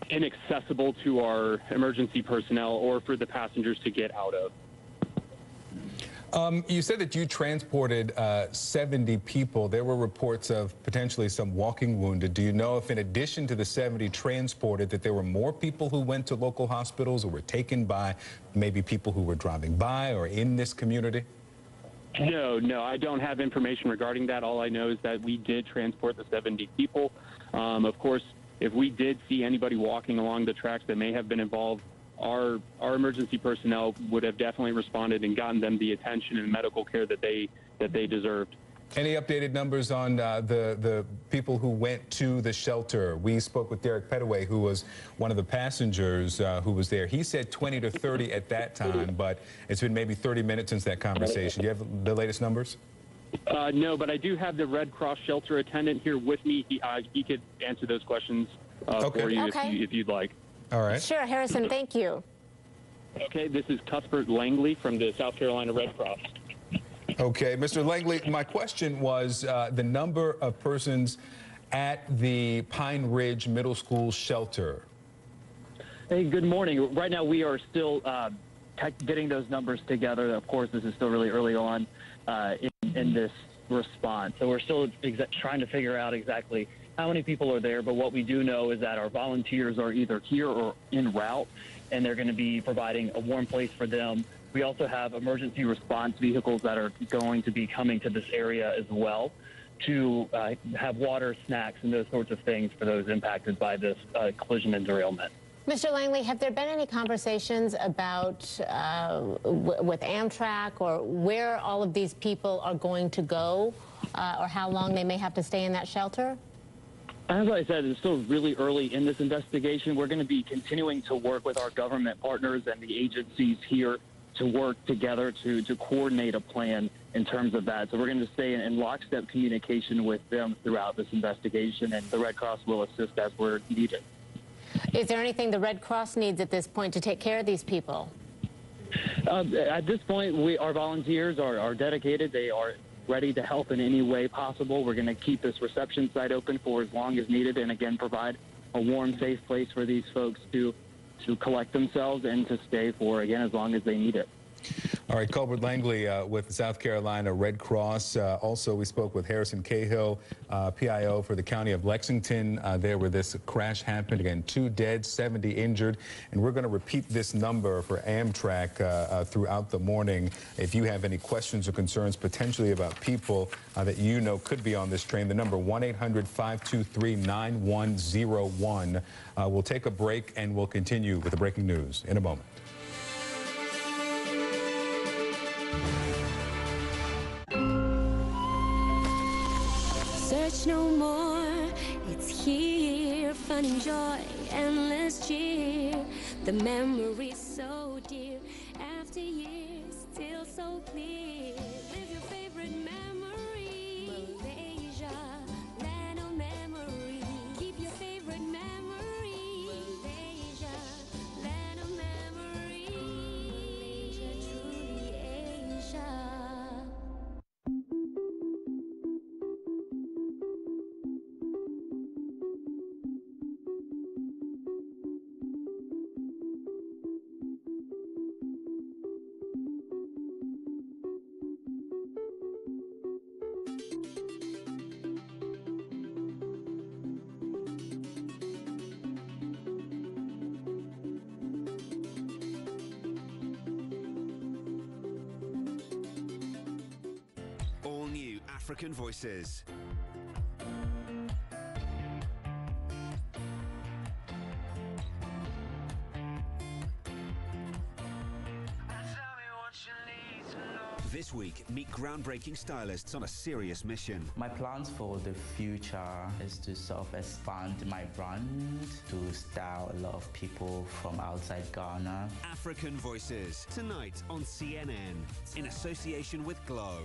inaccessible to our emergency personnel or for the passengers to get out of. You said that you transported 70 people. There were reports of potentially some walking wounded. Do you know if in addition to the 70 transported that there were more people who went to local hospitals or were taken by maybe people who were driving by or in this community? No, I don't have information regarding that. All I know is that we did transport the 70 people. Of course, if we did see anybody walking along the tracks that may have been involved, our emergency personnel would have definitely responded and gotten them the attention and medical care that they deserved. Any updated numbers on the people who went to the shelter? We spoke with Derek Pettaway, who was one of the passengers who was there. He said 20 to 30 at that time, but it's been maybe 30 minutes since that conversation. Do you have the latest numbers? No, but I do have the Red Cross shelter attendant here with me. He could answer those questions for you if you'd like. All right. Sure, Harrison, thank you. Okay, this is Cuthbert Langley from the South Carolina Red Cross. Okay, Mr. Langley, my question was the number of persons at the Pine Ridge Middle School shelter. Hey, good morning. Right now we are still getting those numbers together. Of course, this is still really early on in this response. So we're still trying to figure out exactly how many people are there. But what we do know is that our volunteers are either here or en route, and they're going to be providing a warm place for them. We also have emergency response vehicles that are going to be coming to this area as well to have water, snacks, and those sorts of things for those impacted by this collision and derailment. Mr. Langley, have there been any conversations about with Amtrak or where all of these people are going to go or how long they may have to stay in that shelter? As I said, it's still really early in this investigation. We're going to be continuing to work with our government partners and the agencies here to work together to coordinate a plan in terms of that. So we're going to stay in lockstep communication with them throughout this investigation, and the Red Cross will assist as we're needed. Is there anything the Red Cross needs at this point to take care of these people? At this point, our volunteers are dedicated. They are ready to help in any way possible. We're going to keep this reception site open for as long as needed, and again, provide a warm, safe place for these folks to collect themselves and to stay for, again, as long as they need it. All right, Colbert Langley with the South Carolina Red Cross. Also, we spoke with Harrison Cahill, PIO for the County of Lexington, there where this crash happened. Again, 2 dead, 70 injured. And we're going to repeat this number for Amtrak throughout the morning. If you have any questions or concerns potentially about people that you know could be on this train, the number 1-800-523-9101. We'll take a break and we'll continue with the breaking news in a moment. Search no more, it's here, fun and joy, endless cheer. The memories so dear, after years, still so clear. Live your favorite memory, Malaysia, land of memory. Keep your favorite memory, Malaysia, land of memory. Malaysia, truly Asia. All new African Voices. This week, meet groundbreaking stylists on a serious mission. My plans for the future is to sort of expand my brand to style a lot of people from outside Ghana. African Voices, tonight on CNN, in association with Glow.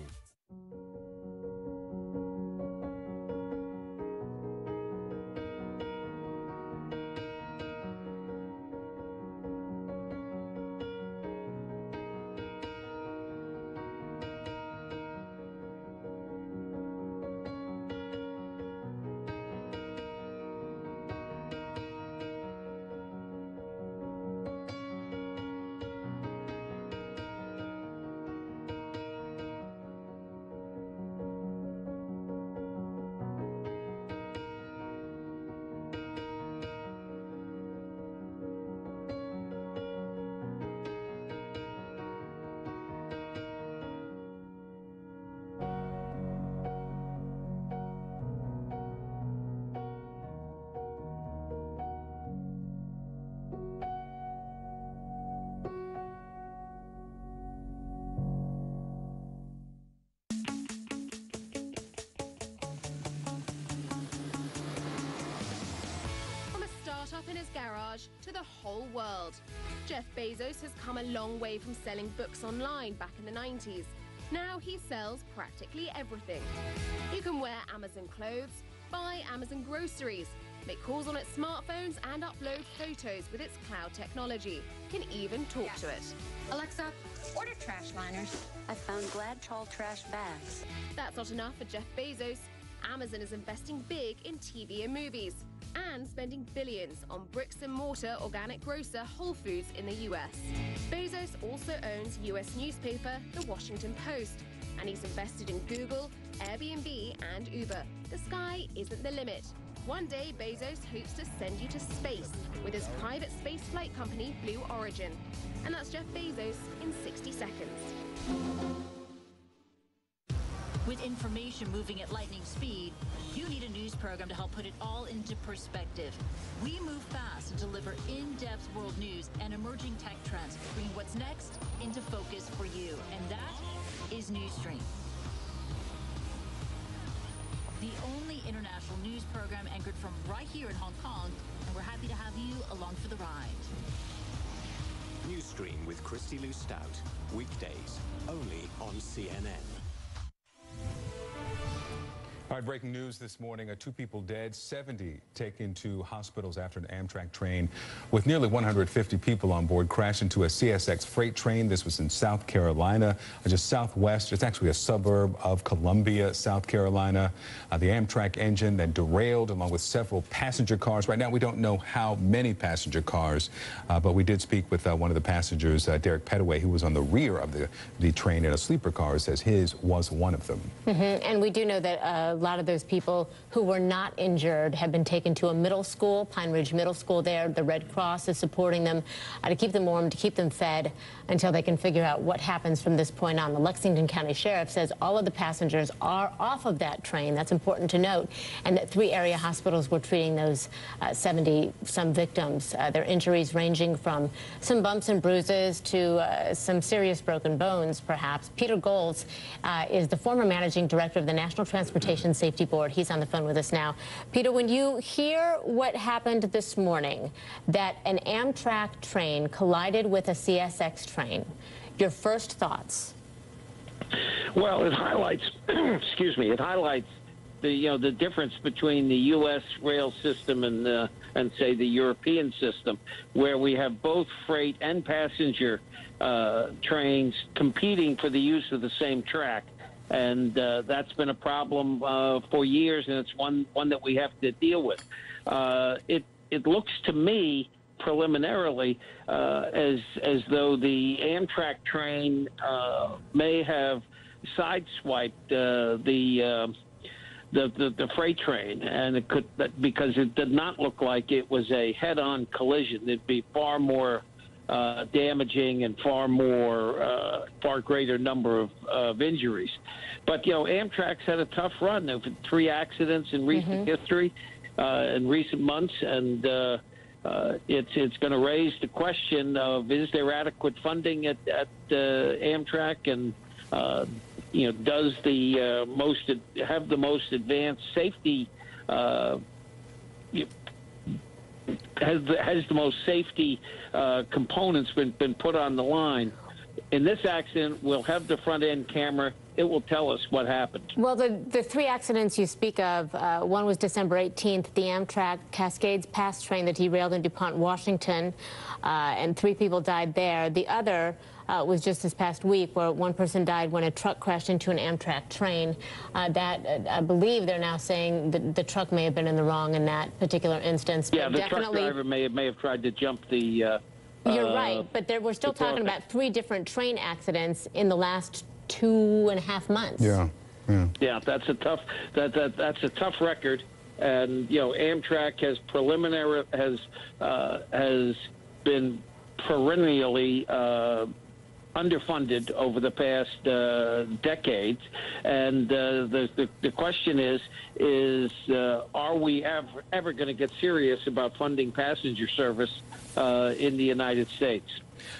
Up in his garage to the whole world. Jeff Bezos has come a long way from selling books online back in the 90s. Now he sells practically everything. You can wear Amazon clothes, buy Amazon groceries, make calls on its smartphones and upload photos with its cloud technology. You can even talk to it. Alexa, order trash liners. I found Glad Trawl trash bags. That's not enough for Jeff Bezos. Amazon is investing big in TV and movies and spending billions on bricks-and-mortar organic grocer Whole Foods in the US. Bezos also owns US newspaper The Washington Post, and he's invested in Google, Airbnb, and Uber. The sky isn't the limit. One day, Bezos hopes to send you to space with his private space flight company, Blue Origin. And that's Jeff Bezos in 60 seconds. With information moving at lightning speed, you need a news program to help put it all into perspective. We move fast and deliver in-depth world news and emerging tech trends, bringing what's next into focus for you. And that is Newsstream, the only international news program anchored from right here in Hong Kong, and we're happy to have you along for the ride. Newsstream with Christy Lou Stout, weekdays, only on CNN. All right, breaking news this morning, 2 people dead, 70 taken to hospitals after an Amtrak train with nearly 150 people on board crashed into a CSX freight train. This was in South Carolina, just southwest. It's actually a suburb of Columbia, South Carolina. The Amtrak engine then derailed along with several passenger cars. Right now, we don't know how many passenger cars, but we did speak with one of the passengers, Derek Petaway, who was on the rear of the train in a sleeper car, says his was one of them. And we do know that a lot of those people who were not injured have been taken to a middle school, Pine Ridge Middle School there. The Red Cross is supporting them to keep them warm, to keep them fed until they can figure out what happens from this point on. The Lexington County Sheriff says all of the passengers are off of that train. That's important to note. And that 3 area hospitals were treating those 70-some victims. Their injuries ranging from some bumps and bruises to some serious broken bones, perhaps. Peter Golds is the former managing director of the National Transportation Safety Board. He's on the phone with us now. Peter, when you hear what happened this morning, that an Amtrak train collided with a CSX train, your first thoughts? Well, it highlights, excuse me, it highlights the difference between the U.S. rail system and say the European system, where we have both freight and passenger trains competing for the use of the same track. And that's been a problem for years, and it's one that we have to deal with. It looks to me preliminarily as though the Amtrak train may have sideswiped the freight train, and it could, because it did not look like it was a head-on collision. It'd be far more damaging and far greater number of injuries. But, Amtrak's had a tough run. They've had 3 accidents in recent history, in recent months, and it's going to raise the question of, is there adequate funding at Amtrak, and does have the most advanced safety has the most safety components been put on the line? In this accident, we'll have the front end camera. It will tell us what happened. Well, the 3 accidents you speak of, one was December 18th, the Amtrak Cascades Pass train that derailed in DuPont, Washington, and 3 people died there. The other was just this past week, where 1 person died when a truck crashed into an Amtrak train. I believe they're now saying that the truck may have been in the wrong in that particular instance. Yeah, the truck driver may have tried to jump the... You're right, but we're still talking about 3 different train accidents in the last 2.5 months. Yeah, that's a tough that's a tough record, and Amtrak has been perennially underfunded over the past decades, and the question is are we ever going to get serious about funding passenger service in the United States?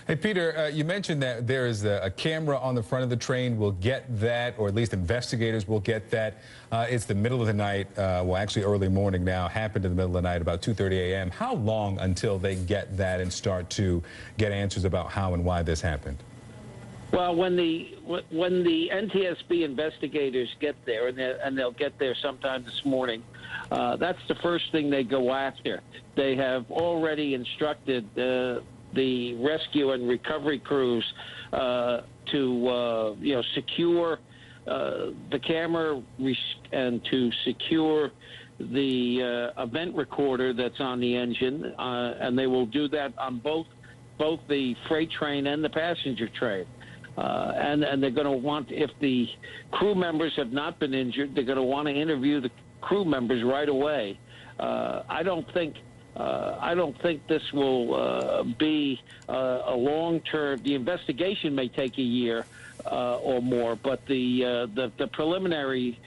Hey, Peter, you mentioned that there is a camera on the front of the train. We'll get that, or at least investigators will get that. It's the middle of the night, well, actually early morning now, happened in the middle of the night, about 2:30 a.m. How long until they get that and start to get answers about how and why this happened? Well, when the NTSB investigators get there, and they'll get there sometime this morning, that's the first thing they go after. They have already instructed the rescue and recovery crews to secure the camera and to secure the event recorder that's on the engine, and they will do that on both the freight train and the passenger train. And they're going to want, if the crew members have not been injured, they're going to want to interview the crew members right away. I don't think this will be a long-term. The investigation may take a year or more, but the preliminary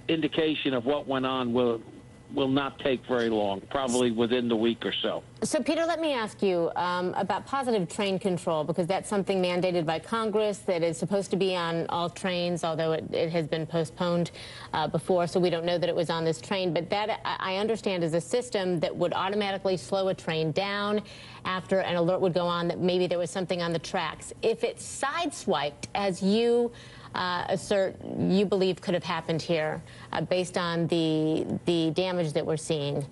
indication of what went on will not take very long, probably within the week or so. So, Peter, let me ask you about positive train control, because that's something mandated by Congress that is supposed to be on all trains, although it has been postponed before, so we don't know that it was on this train. But that, I understand, is a system that would automatically slow a train down after an alert would go on that maybe there was something on the tracks. If it's sideswiped, as you assert you believe could have happened here based on the damage that we're seeing.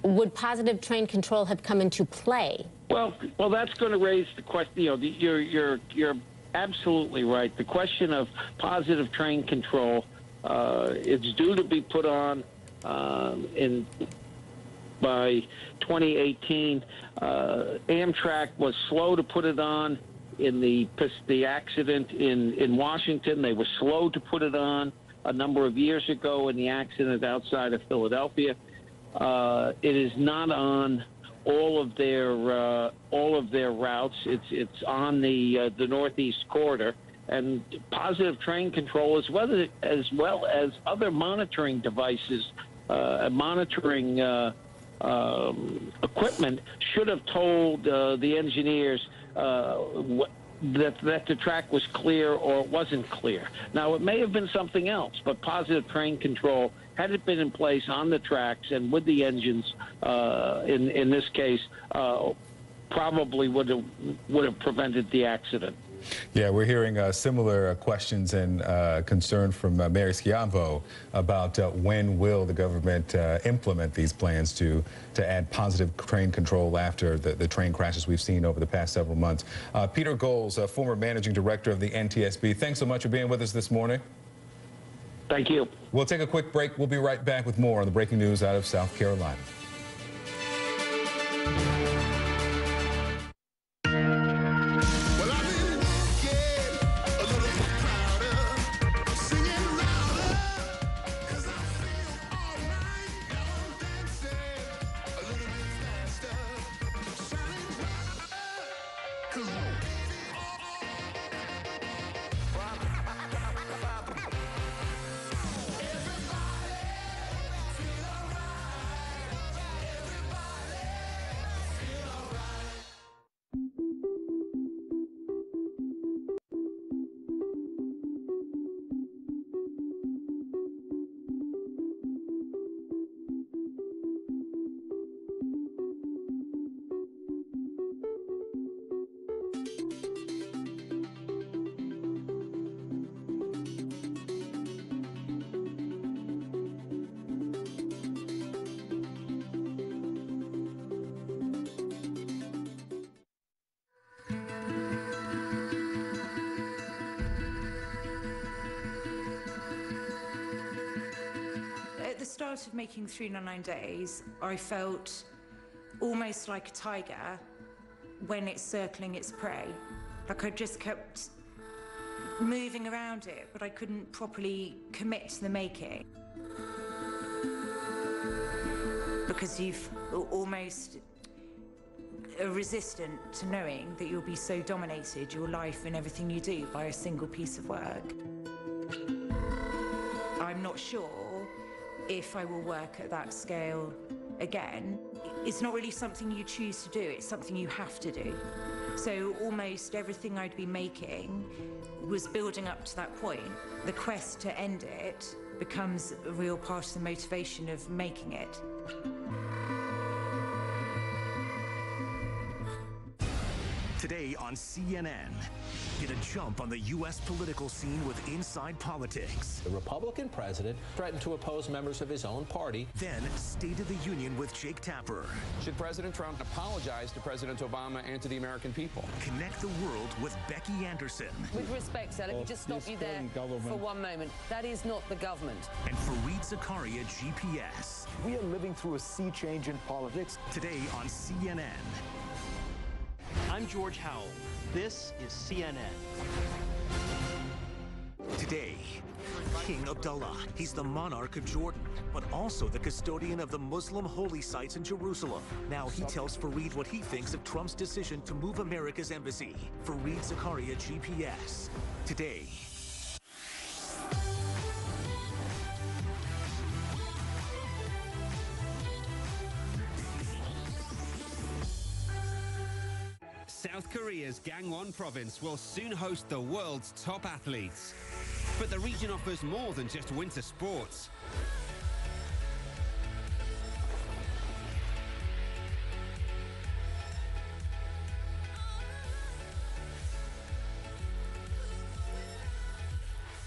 Would positive train control have come into play? Well, that's going to raise the question. You know, you're absolutely right. The question of positive train control, it's due to be put on by 2018. Amtrak was slow to put it on in the accident in Washington. They were slow to put it on a number of years ago in the accident outside of Philadelphia. It is not on all of their routes. It's on the Northeast Corridor, and positive train control as well as other monitoring devices, monitoring equipment should have told the engineers that the track was clear or it wasn't clear. Now, it may have been something else, but positive train control, had it been in place on the tracks and with the engines, in this case, probably would have prevented the accident. Yeah, we're hearing similar questions and concern from Mayor Schiavo about when will the government implement these plans to add positive train control after the train crashes we've seen over the past several months. Peter Goals, former managing director of the NTSB, thanks so much for being with us this morning. Thank you. We'll take a quick break. We'll be right back with more on the breaking news out of South Carolina. At the start of making 399 Days, I felt almost like a tiger when it's circling its prey. Like I just kept moving around it, but I couldn't properly commit to the making. Because you've almost resistant to knowing that you'll be so dominated, your life and everything you do, by a single piece of work. I'm not sure if I will work at that scale again. It's not really something you choose to do, it's something you have to do. So almost everything I'd be making was building up to that point. The quest to end it becomes a real part of the motivation of making it. Today on CNN, get a jump on the U.S. political scene with Inside Politics. The Republican president threatened to oppose members of his own party. Then, State of the Union with Jake Tapper. Should President Trump apologize to President Obama and to the American people? Connect the world with Becky Anderson. With respect, sir, let me just stop you there for one moment. That is not the government. And Fareed Zakaria, GPS. We are living through a sea change in politics. Today on CNN. I'm George Howell. This is CNN. Today, King Abdullah. He's the monarch of Jordan, but also the custodian of the Muslim holy sites in Jerusalem. Now he tells Fareed what he thinks of Trump's decision to move America's embassy. Fareed Zakaria, GPS. Today. South Korea's Gangwon province will soon host the world's top athletes. But the region offers more than just winter sports.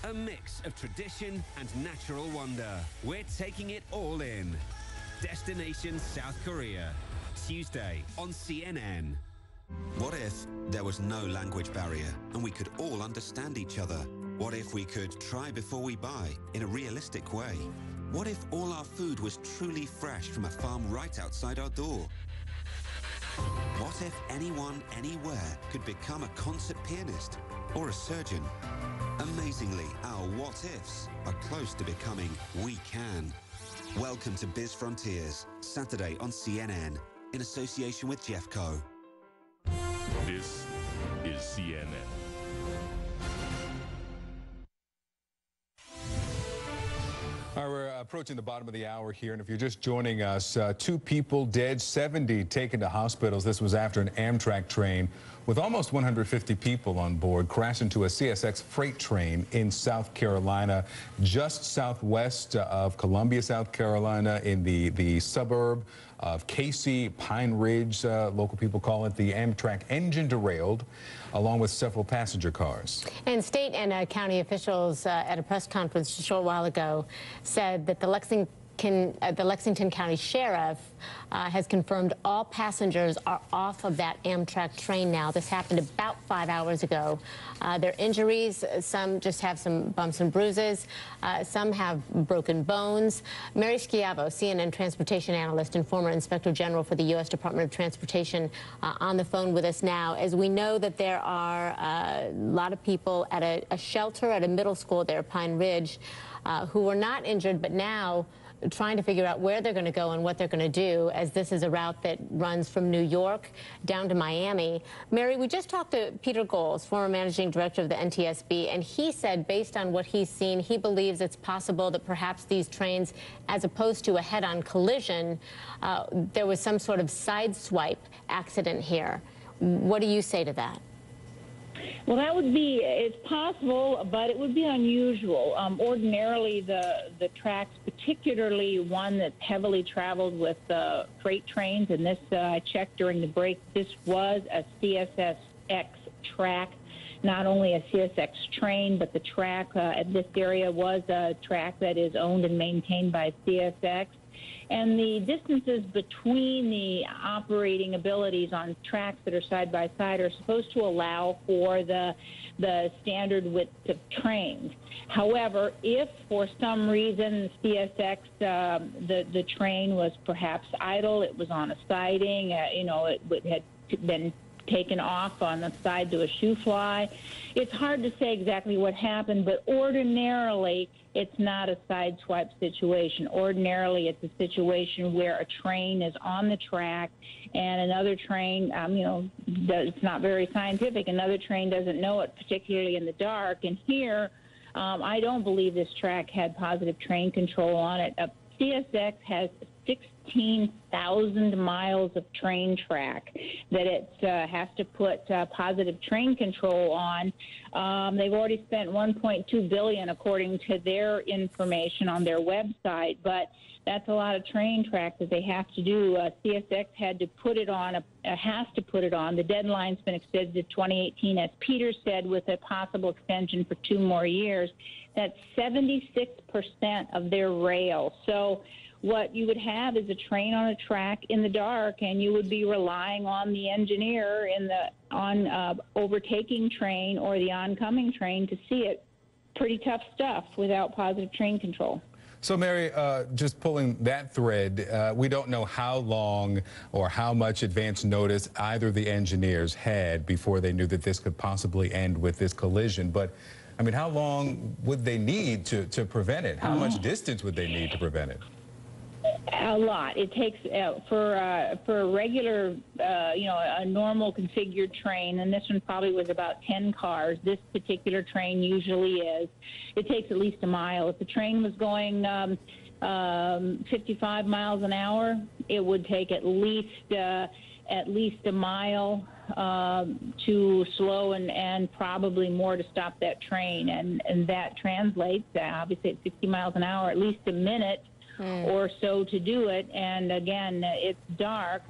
A mix of tradition and natural wonder. We're taking it all in. Destination South Korea. Tuesday on CNN. What if there was no language barrier and we could all understand each other? What if we could try before we buy in a realistic way? What if all our food was truly fresh from a farm right outside our door? What if anyone, anywhere could become a concert pianist or a surgeon? Amazingly, our what-ifs are close to becoming we can. Welcome to Biz Frontiers, Saturday on CNN, in association with Jeffco. This is CNN. All right, we're approaching the bottom of the hour here, and if you're just joining us, 2 people dead, 70 taken to hospitals. This was after an Amtrak train with almost 150 people on board crashed into a CSX freight train in South Carolina, just southwest of Columbia, South Carolina, in the suburb of Casey, Pine Ridge, local people call it. The Amtrak engine derailed, along with several passenger cars. And state and county officials at a press conference a short while ago said that the Lexington County Sheriff has confirmed all passengers are off of that Amtrak train now. This happened about 5 hours ago. Their injuries, some just have some bumps and bruises. Some have broken bones. Mary Schiavo, CNN transportation analyst and former Inspector General for the U.S. Department of Transportation, on the phone with us now. As we know that there are a lot of people at a shelter at a middle school there, Pine Ridge, who were not injured, but now trying to figure out where they're going to go and what they're going to do, as this is a route that runs from New York down to Miami. Mary, we just talked to Peter Goals, former managing director of the NTSB, and he said, based on what he's seen, he believes it's possible that perhaps these trains, as opposed to a head-on collision, there was some sort of side-swipe accident here. What do you say to that? Well, that would be, it's possible, but it would be unusual. Ordinarily, the tracks, particularly one that's heavily traveled with freight trains, and this, I checked during the break, this was a CSX track, not only a CSX train, but the track at this area was a track that is owned and maintained by CSX. And the distances between the operating abilities on tracks that are side by side are supposed to allow for the standard width of trains. However, if for some reason CSX, the train was perhaps idle, it was on a siding, it had been taken off on the side to a shoe fly. It's hard to say exactly what happened, but ordinarily it's not a sideswipe situation. Ordinarily it's a situation where a train is on the track and another train, it's not very scientific. Another train doesn't know it, particularly in the dark. And here, I don't believe this track had positive train control on it. CSX has 16,000 miles of train track that it has to put positive train control on. They've already spent $1.2 billion, according to their information on their website, but that's a lot of train track that they have to do. CSX has to put it on. The deadline's been extended to 2018, as Peter said, with a possible extension for 2 more years. That's 76% of their rail. So what you would have is a train on a track in the dark, and you would be relying on the engineer on overtaking train or the oncoming train to see it. Pretty tough stuff without positive train control. So, Mary, just pulling that thread, we don't know how long or how much advance notice either of the engineers had before they knew that this could possibly end with this collision. But, I mean, how long would they need to prevent it? How much distance would they need to prevent it? A lot. It takes for a regular, a normal configured train, and this one probably was about 10 cars. This particular train usually is. It takes at least a mile. If the train was going 55 miles an hour, it would take at least a mile to slow and probably more to stop that train, and that translates obviously at 60 miles an hour, at least a minute or so to do it. And again, it's dark.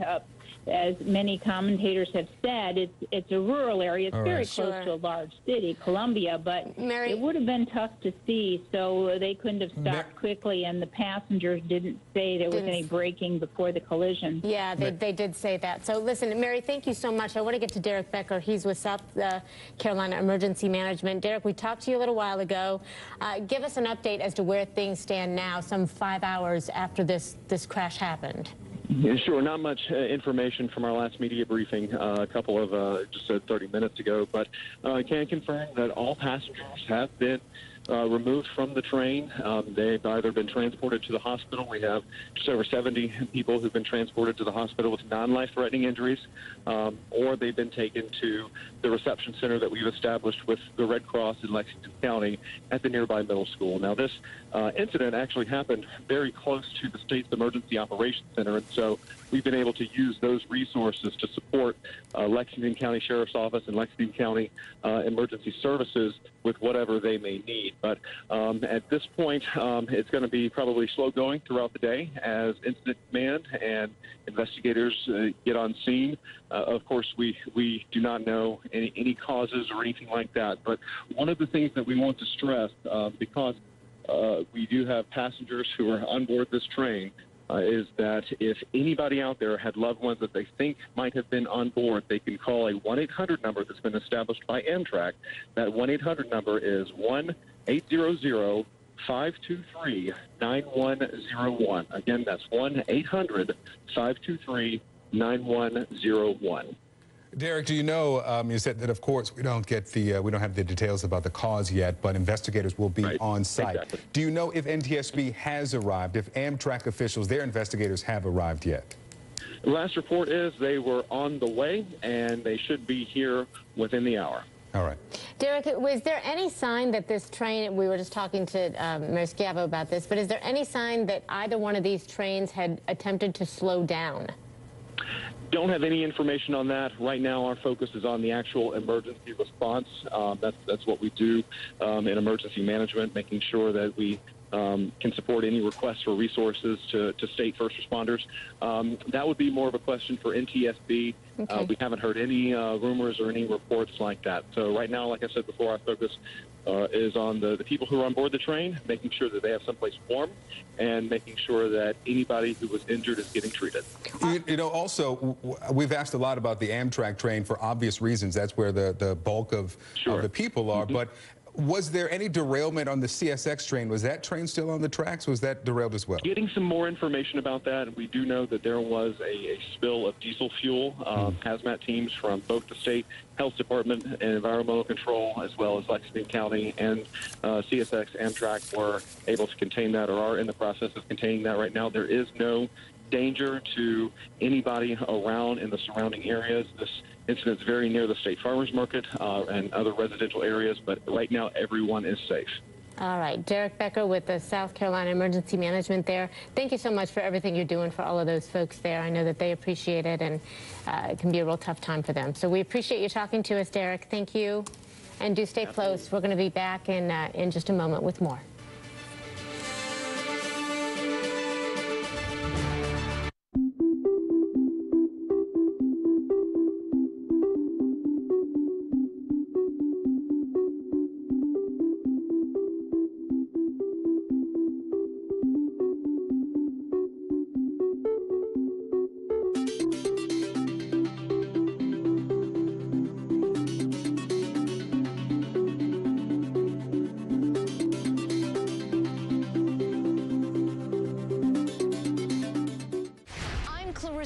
as many commentators have said, it's a rural area. It's very close to a large city, Columbia, but it would have been tough to see, so they couldn't have stopped quickly, and the passengers didn't say there was any braking before the collision. Yeah, they did say that. So listen, Mary, thank you so much. I want to get to Derek Becker. He's with South Carolina Emergency Management. Derek, we talked to you a little while ago. Give us an update as to where things stand now, some 5 hours after this crash happened. Yeah, sure. Not much information from our last media briefing a couple of, just 30 minutes ago, but I can confirm that all passengers have been removed from the train. They've either been transported to the hospital. We have just over 70 people who've been transported to the hospital with non-life-threatening injuries, or they've been taken to the reception center that we've established with the Red Cross in Lexington County at the nearby middle school. Now, this incident actually happened very close to the state's Emergency Operations Center, and so we've been able to use those resources to support Lexington County Sheriff's Office and Lexington County Emergency Services with whatever they may need. But at this point, it's going to be probably slow going throughout the day as incident command and investigators get on scene. Of course, we do not know any causes or anything like that. But one of the things that we want to stress, because we do have passengers who are on board this train, is that if anybody out there had loved ones that they think might have been on board, they can call a 1-800 number that's been established by Amtrak. That 1-800 number is 1-800-523-9101. Again, that's 1-800-523-9101. Derek, do you know, you said that, of course, we don't have the details about the cause yet, but investigators will be on site. Exactly. Do you know if NTSB has arrived, if Amtrak officials, their investigators, have arrived yet? The last report is they were on the way, and they should be here within the hour. All right. Derek, was there any sign that this train, we were just talking to Mayor Schiavo about this, but is there any sign that either one of these trains had attempted to slow down? Don't have any information on that. Right now, our focus is on the actual emergency response. That's what we do in emergency management, making sure that we can support any requests for resources to state first responders. That would be more of a question for NTSB. Okay. We haven't heard any rumors or any reports like that. So right now, like I said before, our focus is on the people who are on board the train, making sure that they have someplace warm, and making sure that anybody who was injured is getting treated. You know, also, we've asked a lot about the Amtrak train for obvious reasons. That's where the bulk of the people are. But was there any derailment on the CSX train? Was that train still on the tracks? Was that derailed as well? Getting some more information about that. We do know that there was a spill of diesel fuel. Hazmat teams from both the state health department and environmental control, as well as Lexington County and CSX Amtrak, were able to contain that, or are in the process of containing that right now. There is no danger to anybody around in the surrounding areas. This incident is very near the State Farmers Market and other residential areas, but right now everyone is safe. All right. Derek Becker with the South Carolina Emergency Management there. Thank you so much for everything you're doing for all of those folks there. I know that they appreciate it, and it can be a real tough time for them. So we appreciate you talking to us, Derek. Thank you. And do stay close. We're going to be back in just a moment with more.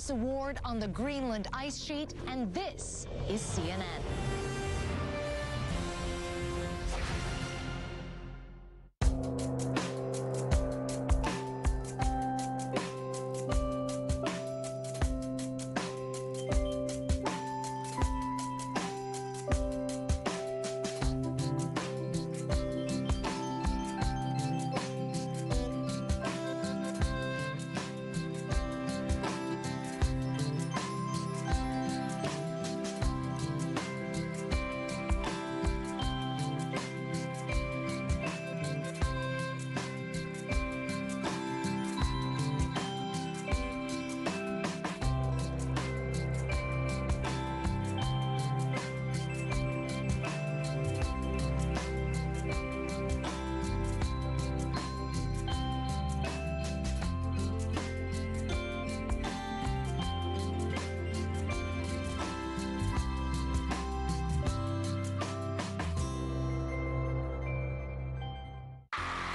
Award on the Greenland ice sheet, and this is CNN.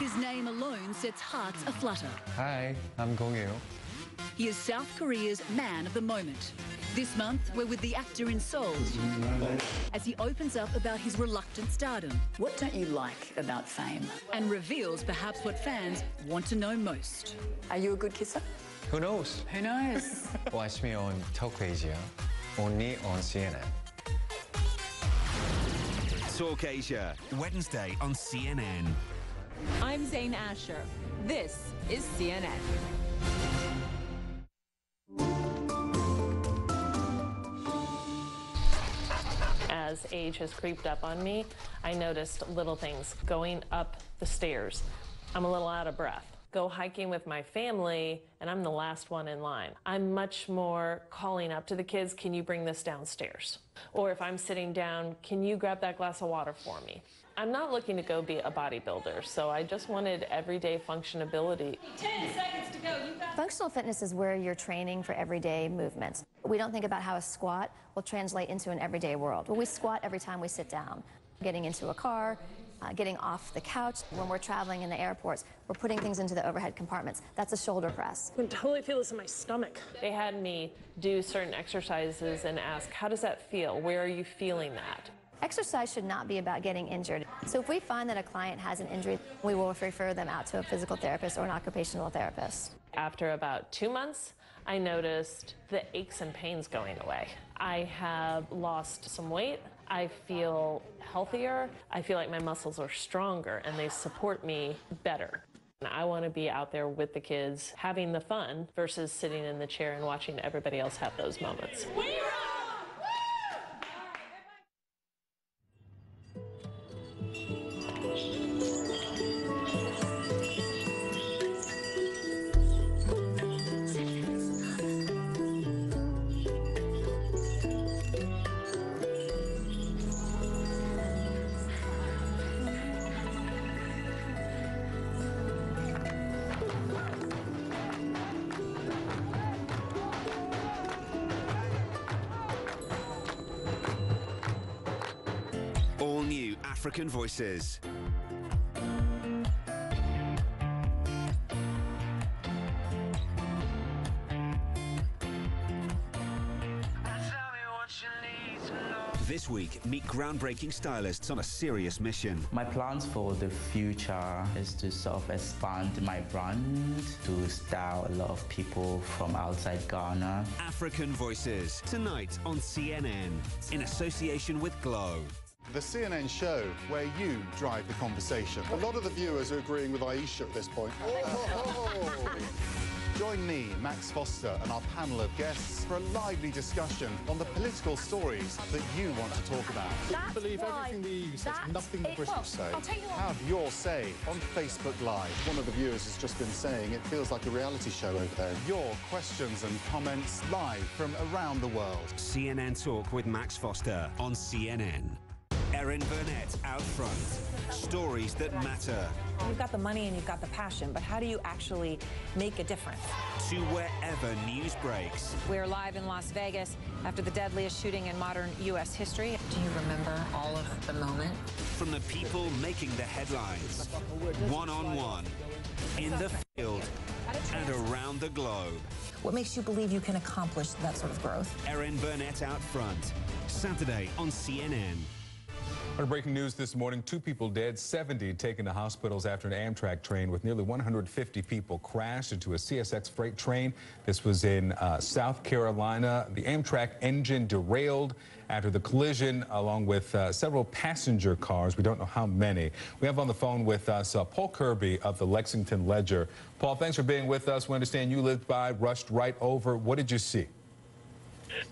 His name alone sets hearts aflutter. Hi, I'm Gong Il. He is South Korea's man of the moment. This month, we're with the actor in Seoul as he opens up about his reluctant stardom. What don't you like about fame? And reveals perhaps what fans want to know most. Are you a good kisser? Who knows? Who knows? Watch me on Talk Asia, only on CNN. Talk Asia, Wednesday on CNN. I'm Zane Asher. This is CNN. As age has creeped up on me, I noticed little things going up the stairs. I'm a little out of breath. Go hiking with my family, and I'm the last one in line. I'm much more calling up to the kids, can you bring this downstairs? Or if I'm sitting down, can you grab that glass of water for me? I'm not looking to go be a bodybuilder, so I just wanted everyday functionability. 10 seconds to go. Functional fitness is where you're training for everyday movements. We don't think about how a squat will translate into an everyday world. Well, we squat every time we sit down. Getting into a car, getting off the couch. When we're traveling in the airports, we're putting things into the overhead compartments. That's a shoulder press. I can totally feel this in my stomach. They had me do certain exercises and ask, how does that feel? Where are you feeling that? Exercise should not be about getting injured. So if we find that a client has an injury, we will refer them out to a physical therapist or an occupational therapist. After about 2 months, I noticed the aches and pains going away. I have lost some weight. I feel healthier. I feel like my muscles are stronger and they support me better. And I want to be out there with the kids having the fun versus sitting in the chair and watching everybody else have those moments. All new African Voices. This week, meet groundbreaking stylists on a serious mission. My plans for the future is to sort of expand my brand to style a lot of people from outside Ghana. African Voices, tonight on CNN, in association with Glow. The CNN show where you drive the conversation. A lot of the viewers are agreeing with Aisha at this point. Join me, Max Foster, and our panel of guests for a lively discussion on the political stories that you want to talk about. That's Believe why everything the EU says, nothing the British say. I'll tell you what. Have your say on Facebook Live. One of the viewers has just been saying it feels like a reality show over there. Your questions and comments live from around the world. CNN Talk with Max Foster on CNN. Erin Burnett out front. Stories that matter. You've got the money and you've got the passion, but how do you actually make a difference? To wherever news breaks. We're live in Las Vegas after the deadliest shooting in modern U.S. history. Do you remember all of the moment? From the people making the headlines. One-on-one. In the field. And around the globe. What makes you believe you can accomplish that sort of growth? Erin Burnett out front. Saturday on CNN. Breaking news this morning, 2 people dead, 70 taken to hospitals after an Amtrak train with nearly 150 people crashed into a CSX freight train. This was in South Carolina. The Amtrak engine derailed after the collision, along with several passenger cars. We don't know how many. We have on the phone with us Paul Kirby of the Lexington Ledger. Paul, thanks for being with us. We understand you lived by, rushed right over. What did you see?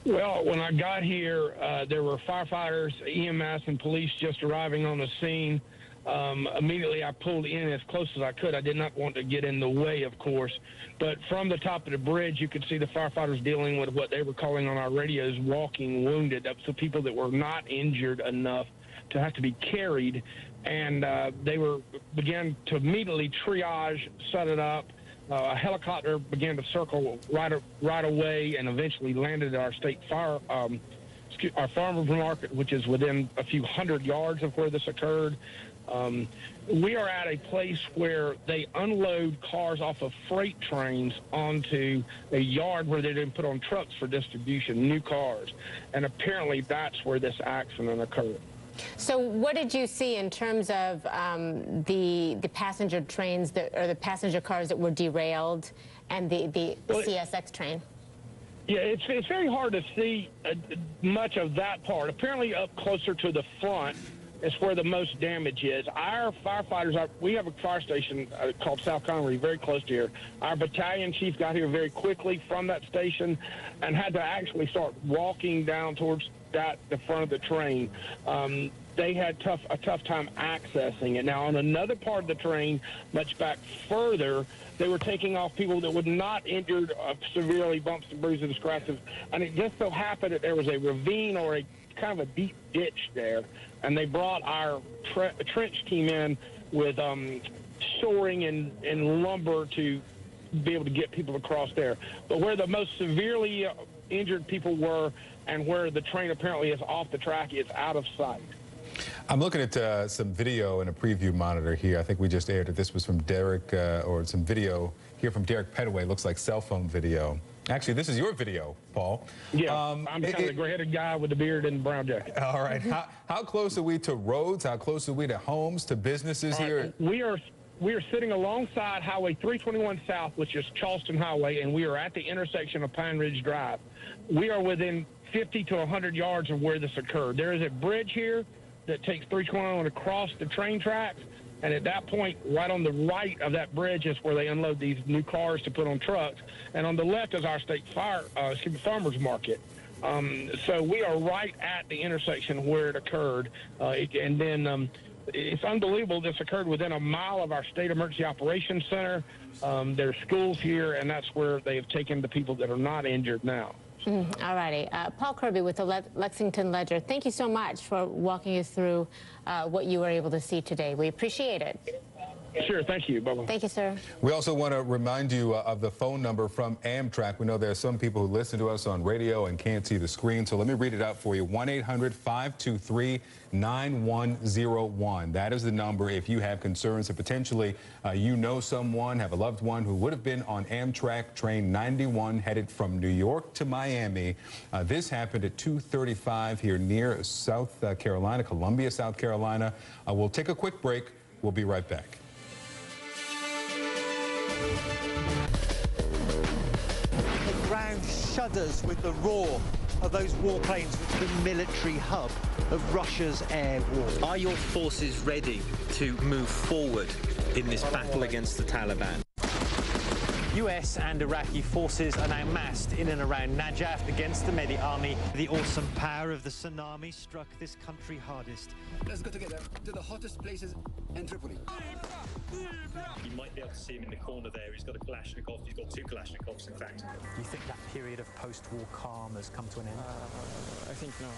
Well, when I got here, there were firefighters, EMS, and police just arriving on the scene. Immediately, I pulled in as close as I could. I did not want to get in the way, of course. But from the top of the bridge, you could see the firefighters dealing with what they were calling on our radios walking wounded. That's the people that were not injured enough to have to be carried. And they began to immediately triage, set it up. A helicopter began to circle right away and eventually landed at our state our farmers market, which is within a few hundred yards of where this occurred. We are at a place where they unload cars off of freight trains onto a yard where they didn't put on trucks for distribution, new cars. And apparently that's where this accident occurred. So what did you see in terms of the passenger trains or the passenger cars that were derailed and the CSX train? Yeah, it's very hard to see much of that part. Apparently up closer to the front is where the most damage is. Our firefighters, we have a fire station called South Carolina, very close to here. Our battalion chief got here very quickly from that station and had to actually start walking down towards the front of the train. They had a tough time accessing it. Now, on another part of the train, much back further, they were taking off people that were not injured, severely, bumps and bruises and scratches. And it just so happened that there was a ravine or a kind of a deep ditch there. And they brought our trench team in with shoring and lumber to be able to get people across there. But where the most severely injured people were and where the train apparently is off the track is out of sight. I'm looking at some video in a preview monitor here. I think we just aired it. This was from Derek, or some video here from Derek Petaway. Looks like cell phone video. Actually, this is your video, Paul. Yeah, I'm kind of the gray-headed guy with the beard and brown jacket. All right. How close are we to roads? How close are we to homes, to businesses here? We are sitting alongside Highway 321 South, which is Charleston Highway, and we are at the intersection of Pine Ridge Drive. We are within 50 to 100 yards of where this occurred. There is a bridge here that takes 321 across the train tracks, and at that point, right on the right of that bridge is where they unload these new cars to put on trucks, and on the left is our state farmers market. So we are right at the intersection where it occurred, and then it's unbelievable this occurred within a mile of our State Emergency Operations Center. There's schools here, and that's where they have taken the people that are not injured now. All righty. Paul Kirby with the Lexington Ledger, thank you so much for walking us through what you were able to see today. We appreciate it. Sure, thank you. Bye-bye. Thank you, sir. We also want to remind you of the phone number from Amtrak. We know there are some people who listen to us on radio and can't see the screen, so let me read it out for you. 1-800-523-9101. That is the number if you have concerns that potentially you know someone, have a loved one who would have been on Amtrak train 91 headed from New York to Miami. This happened at 2:35 here near South Carolina, Columbia, South Carolina. We'll take a quick break. We'll be right back. The ground shudders with the roar of those warplanes, which are the military hub of Russia's air war. Are your forces ready to move forward in this battle against the Taliban? US and Iraqi forces are now massed in and around Najaf against the Mehdi army. The awesome power of the tsunami struck this country hardest. Let's go together to the hottest places in Tripoli. You might be able to see him in the corner there. He's got a Kalashnikov. He's got two Kalashnikovs, in fact. Do you think that period of post-war calm has come to an end? I think no.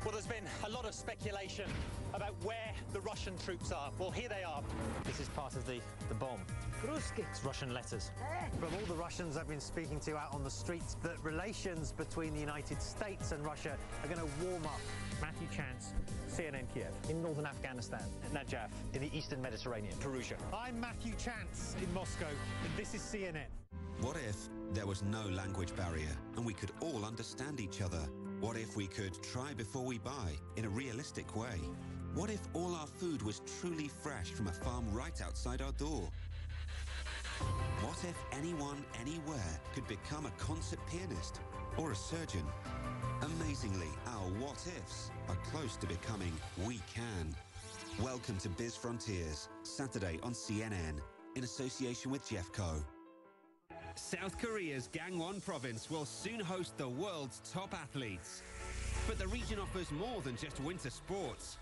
Well, there's been a lot of speculation about where the Russian troops are. Well, here they are. This is part of the bomb. It's Russian letters. From all the Russians I've been speaking to out on the streets, that relations between the United States and Russia are going to warm up. Matthew Chance, CNN Kiev, in northern Afghanistan, at Najaf, in the eastern Mediterranean, Perugia. I'm Matthew Chance in Moscow, and this is CNN. What if there was no language barrier and we could all understand each other? What if we could try before we buy in a realistic way? What if all our food was truly fresh from a farm right outside our door? What if anyone, anywhere could become a concert pianist or a surgeon? Amazingly, our what-ifs are close to becoming we can. Welcome to Biz Frontiers, Saturday on CNN, in association with Jeffco. South Korea's Gangwon province will soon host the world's top athletes. But the region offers more than just winter sports.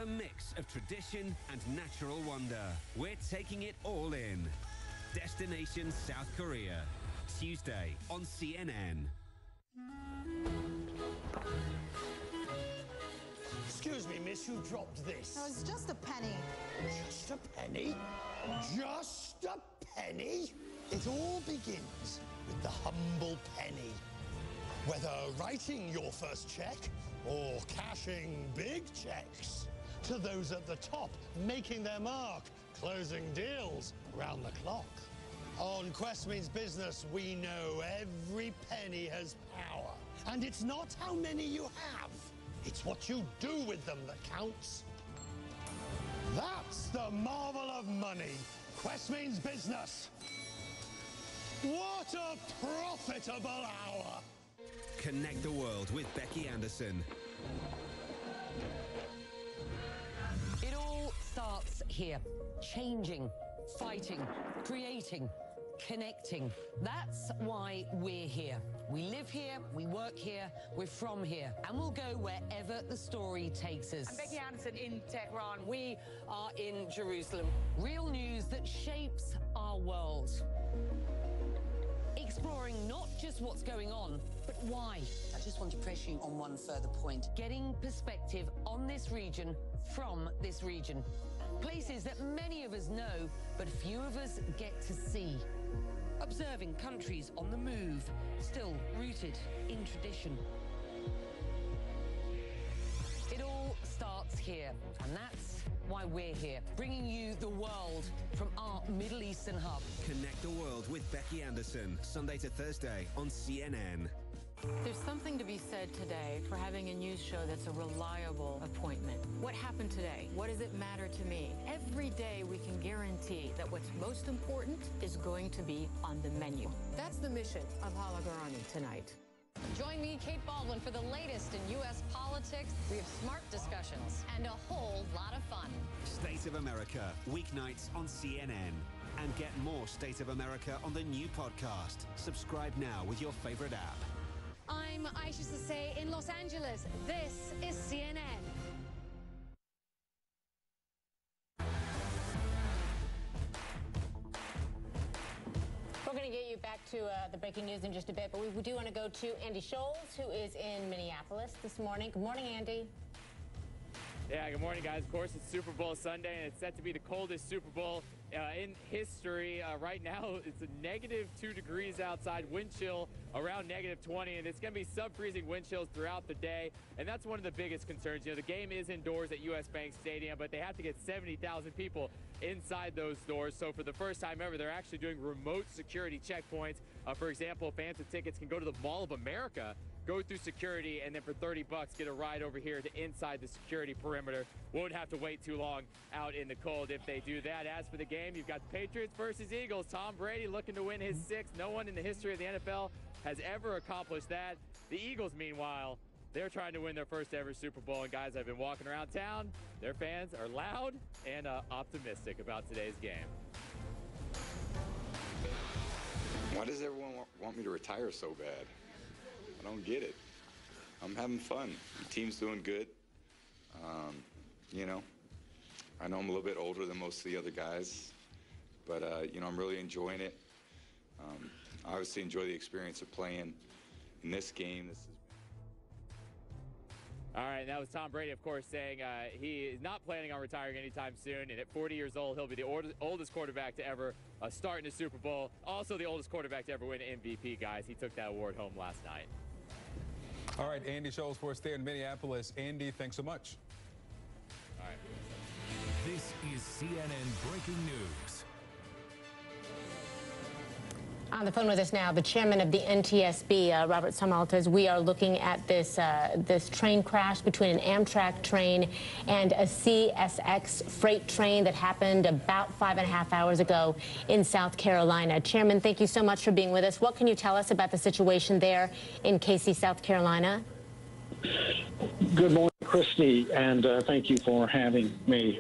A mix of tradition and natural wonder. We're taking it all in. Destination South Korea. Tuesday on CNN. Excuse me, miss, who dropped this? No, it's just a penny. Just a penny? Just a penny? It all begins with the humble penny. Whether writing your first check or cashing big checks, to those at the top making their mark, closing deals round the clock. On Quest Means Business, we know every penny has power. And it's not how many you have, it's what you do with them that counts. That's the marvel of money. Quest Means Business. What a profitable hour. Connect the world with Becky Anderson. It all starts here. Changing, fighting, creating, connecting. That's why we're here. We live here, we work here, we're from here, and we'll go wherever the story takes us. I'm Becky Anderson in Tehran. We are in Jerusalem. Real news that shapes our world. Exploring not just what's going on, but why. I just want to press you on one further point. Getting perspective on this region from this region. Places that many of us know, but few of us get to see. Observing countries on the move, still rooted in tradition. It all starts here, and that's why we're here, bringing you the world from our Middle Eastern hub. Connect the world with Becky Anderson, Sunday to Thursday on CNN. There's something to be said today for having a news show that's a reliable appointment. What happened today? What does it matter to me? Every day we can guarantee that what's most important is going to be on the menu. That's the mission of Halagarani tonight. Join me, Kate Baldwin, for the latest in U.S. politics. We have smart discussions and a whole lot of fun. State of America, weeknights on CNN. And get more State of America on the new podcast. Subscribe now with your favorite app. I'm Aisha Sasay in Los Angeles. This is CNN. We're going to get you back to the breaking news in just a bit, but we do want to go to Andy Scholes, who is in Minneapolis this morning. Good morning, Andy. Yeah, good morning, guys. Of course, it's Super Bowl Sunday, and it's set to be the coldest Super Bowl in history. Right now, it's a -2 degrees outside, wind chill around -20, and it's going to be sub-freezing wind chills throughout the day, and that's one of the biggest concerns. You know, the game is indoors at U.S. Bank Stadium, but they have to get 70,000 people inside those doors. So for the first time ever, they're actually doing remote security checkpoints. For example, fans with tickets can go to the Mall of America, go through security, and then for $30 get a ride over here to inside the security perimeter. Won't have to wait too long out in the cold if they do that. As for the game, you've got Patriots versus Eagles. Tom Brady looking to win his 6th. No one in the history of the NFL has ever accomplished that. The Eagles, meanwhile, they're trying to win their first ever Super Bowl. And guys, I've been walking around town. Their fans are loud and optimistic about today's game. Why does everyone want me to retire so bad? I don't get it. I'm having fun. The team's doing good. You know, I know I'm a little bit older than most of the other guys, but, you know, I'm really enjoying it. I obviously enjoy the experience of playing in this game. All right, that was Tom Brady, of course, saying he is not planning on retiring anytime soon. And at 40 years old, he'll be the oldest quarterback to ever start in a Super Bowl. Also the oldest quarterback to ever win an MVP, guys. He took that award home last night. All right, Andy Scholes for us there in Minneapolis. Andy, thanks so much. All right. This is CNN Breaking News. On the phone with us now, the chairman of the NTSB, Robert Samaltas. We are looking at this this train crash between an Amtrak train and a CSX freight train that happened about 5.5 hours ago in South Carolina. Chairman, thank you so much for being with us. What can you tell us about the situation there in Casey, South Carolina? Good morning, Christy, and thank you for having me.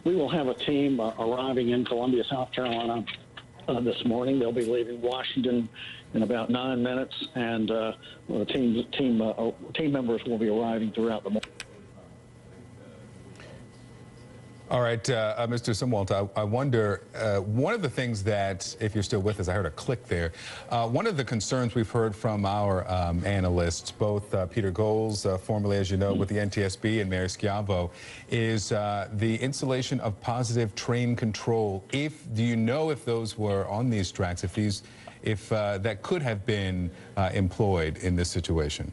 We will have a team arriving in Columbia, South Carolina this morning. They'll be leaving Washington in about 9 minutes, and team members will be arriving throughout the morning. All right, Mr. Sumwalt, I wonder, one of the things that, if you're still with us, I heard a click there. One of the concerns we've heard from our analysts, both Peter Goals, formerly, as you know, with the NTSB, and Mayor Schiavo, is the installation of positive train control. Do you know if those were on these tracks, if that could have been employed in this situation?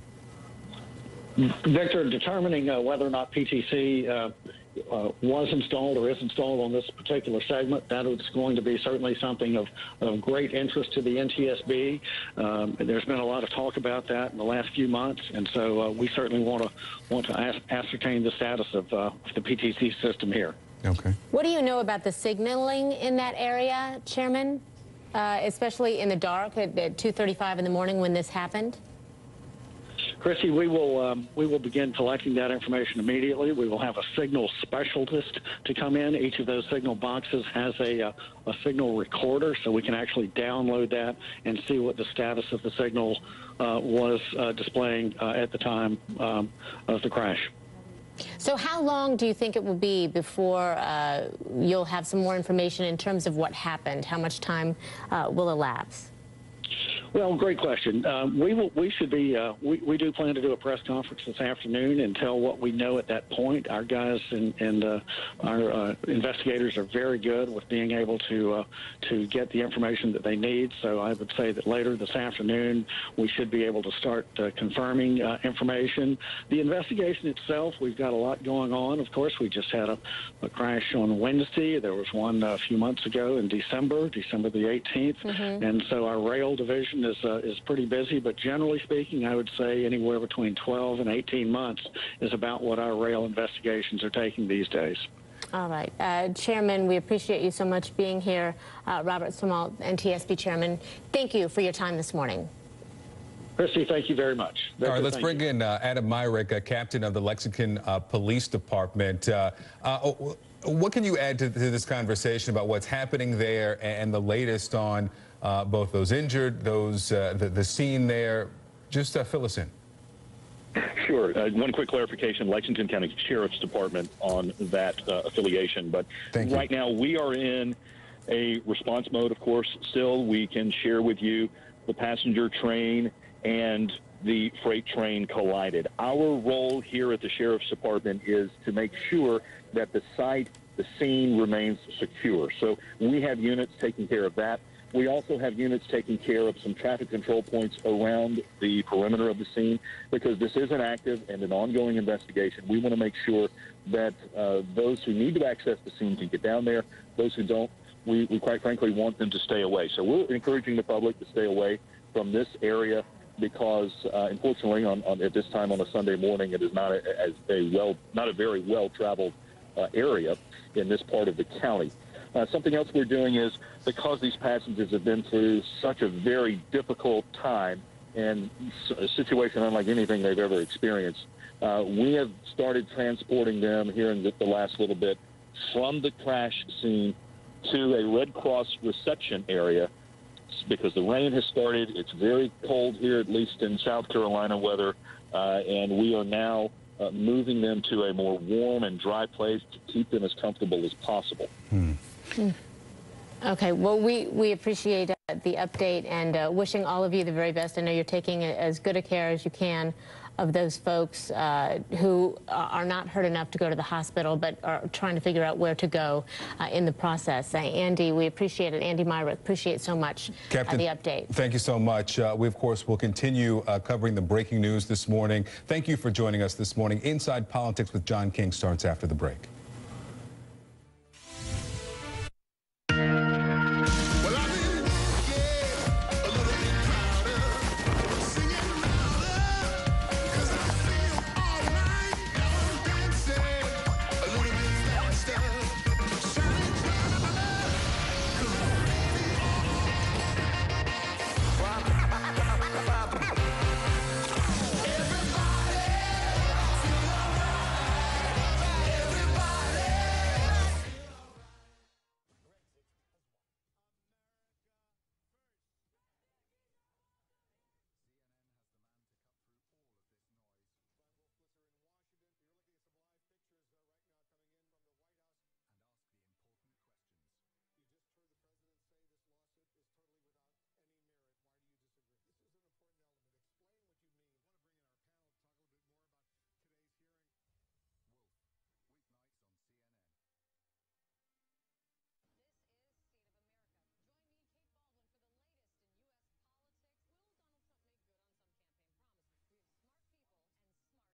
Victor, determining whether or not PTC was installed or is installed on this particular segment, that is going to be certainly something of great interest to the NTSB. There's been a lot of talk about that in the last few months, and so we certainly want to ascertain the status of the PTC system here. Okay. What do you know about the signaling in that area, Chairman, especially in the dark at 2:35 in the morning when this happened? Christy, we will begin collecting that information immediately. We will have a signal specialist to come in. Each of those signal boxes has a signal recorder, so we can actually download that and see what the status of the signal was displaying at the time of the crash. So how long do you think it will be before you'll have some more information in terms of what happened? How much time will elapse? Well, great question. We do plan to do a press conference this afternoon and tell what we know at that point. Our guys and our investigators are very good with being able to get the information that they need. So I would say that later this afternoon we should be able to start confirming information. The investigation itself, we've got a lot going on. Of course, we just had a crash on Wednesday. There was one a few months ago in December the 18th, and so our rail division is pretty busy, but generally speaking, I would say anywhere between 12 and 18 months is about what our rail investigations are taking these days. All right. Chairman, we appreciate you so much being here. Robert Sumwalt, NTSB Chairman, thank you for your time this morning. Christy, thank you very much. Victor, all right, let's bring in Adam Myrick, captain of the Lexington Police Department. What can you add to this conversation about what's happening there and the latest on both those injured, the scene there? Just fill us in. Sure. One quick clarification, Lexington County Sheriff's Department on that affiliation. But right now we are in a response mode, of course. Still, we can share with you the passenger train and the freight train collided. Our role here at the Sheriff's Department is to make sure that the scene remains secure. So we have units taking care of that. We also have units taking care of some traffic control points around the perimeter of the scene, because this is an active and an ongoing investigation. We want to make sure that those who need to access the scene can get down there. Those who don't, we quite frankly want them to stay away. So we're encouraging the public to stay away from this area, because unfortunately at this time on a Sunday morning, it is not a very well-traveled area in this part of the county. Something else we're doing is, because these passengers have been through such a very difficult time and a situation unlike anything they've ever experienced, we have started transporting them here in the last little bit from the crash scene to a Red Cross reception area, because the rain has started. It's very cold here, at least in South Carolina weather, and we are now moving them to a more warm and dry place to keep them as comfortable as possible. Okay, well, we appreciate the update and wishing all of you the very best. I know you're taking as good a care as you can of those folks who are not hurt enough to go to the hospital, but are trying to figure out where to go in the process. Andy, we appreciate it. Andy Myrick, appreciate so much the update. Thank you so much. We, of course, will continue covering the breaking news this morning. Thank you for joining us this morning. Inside Politics with John King starts after the break.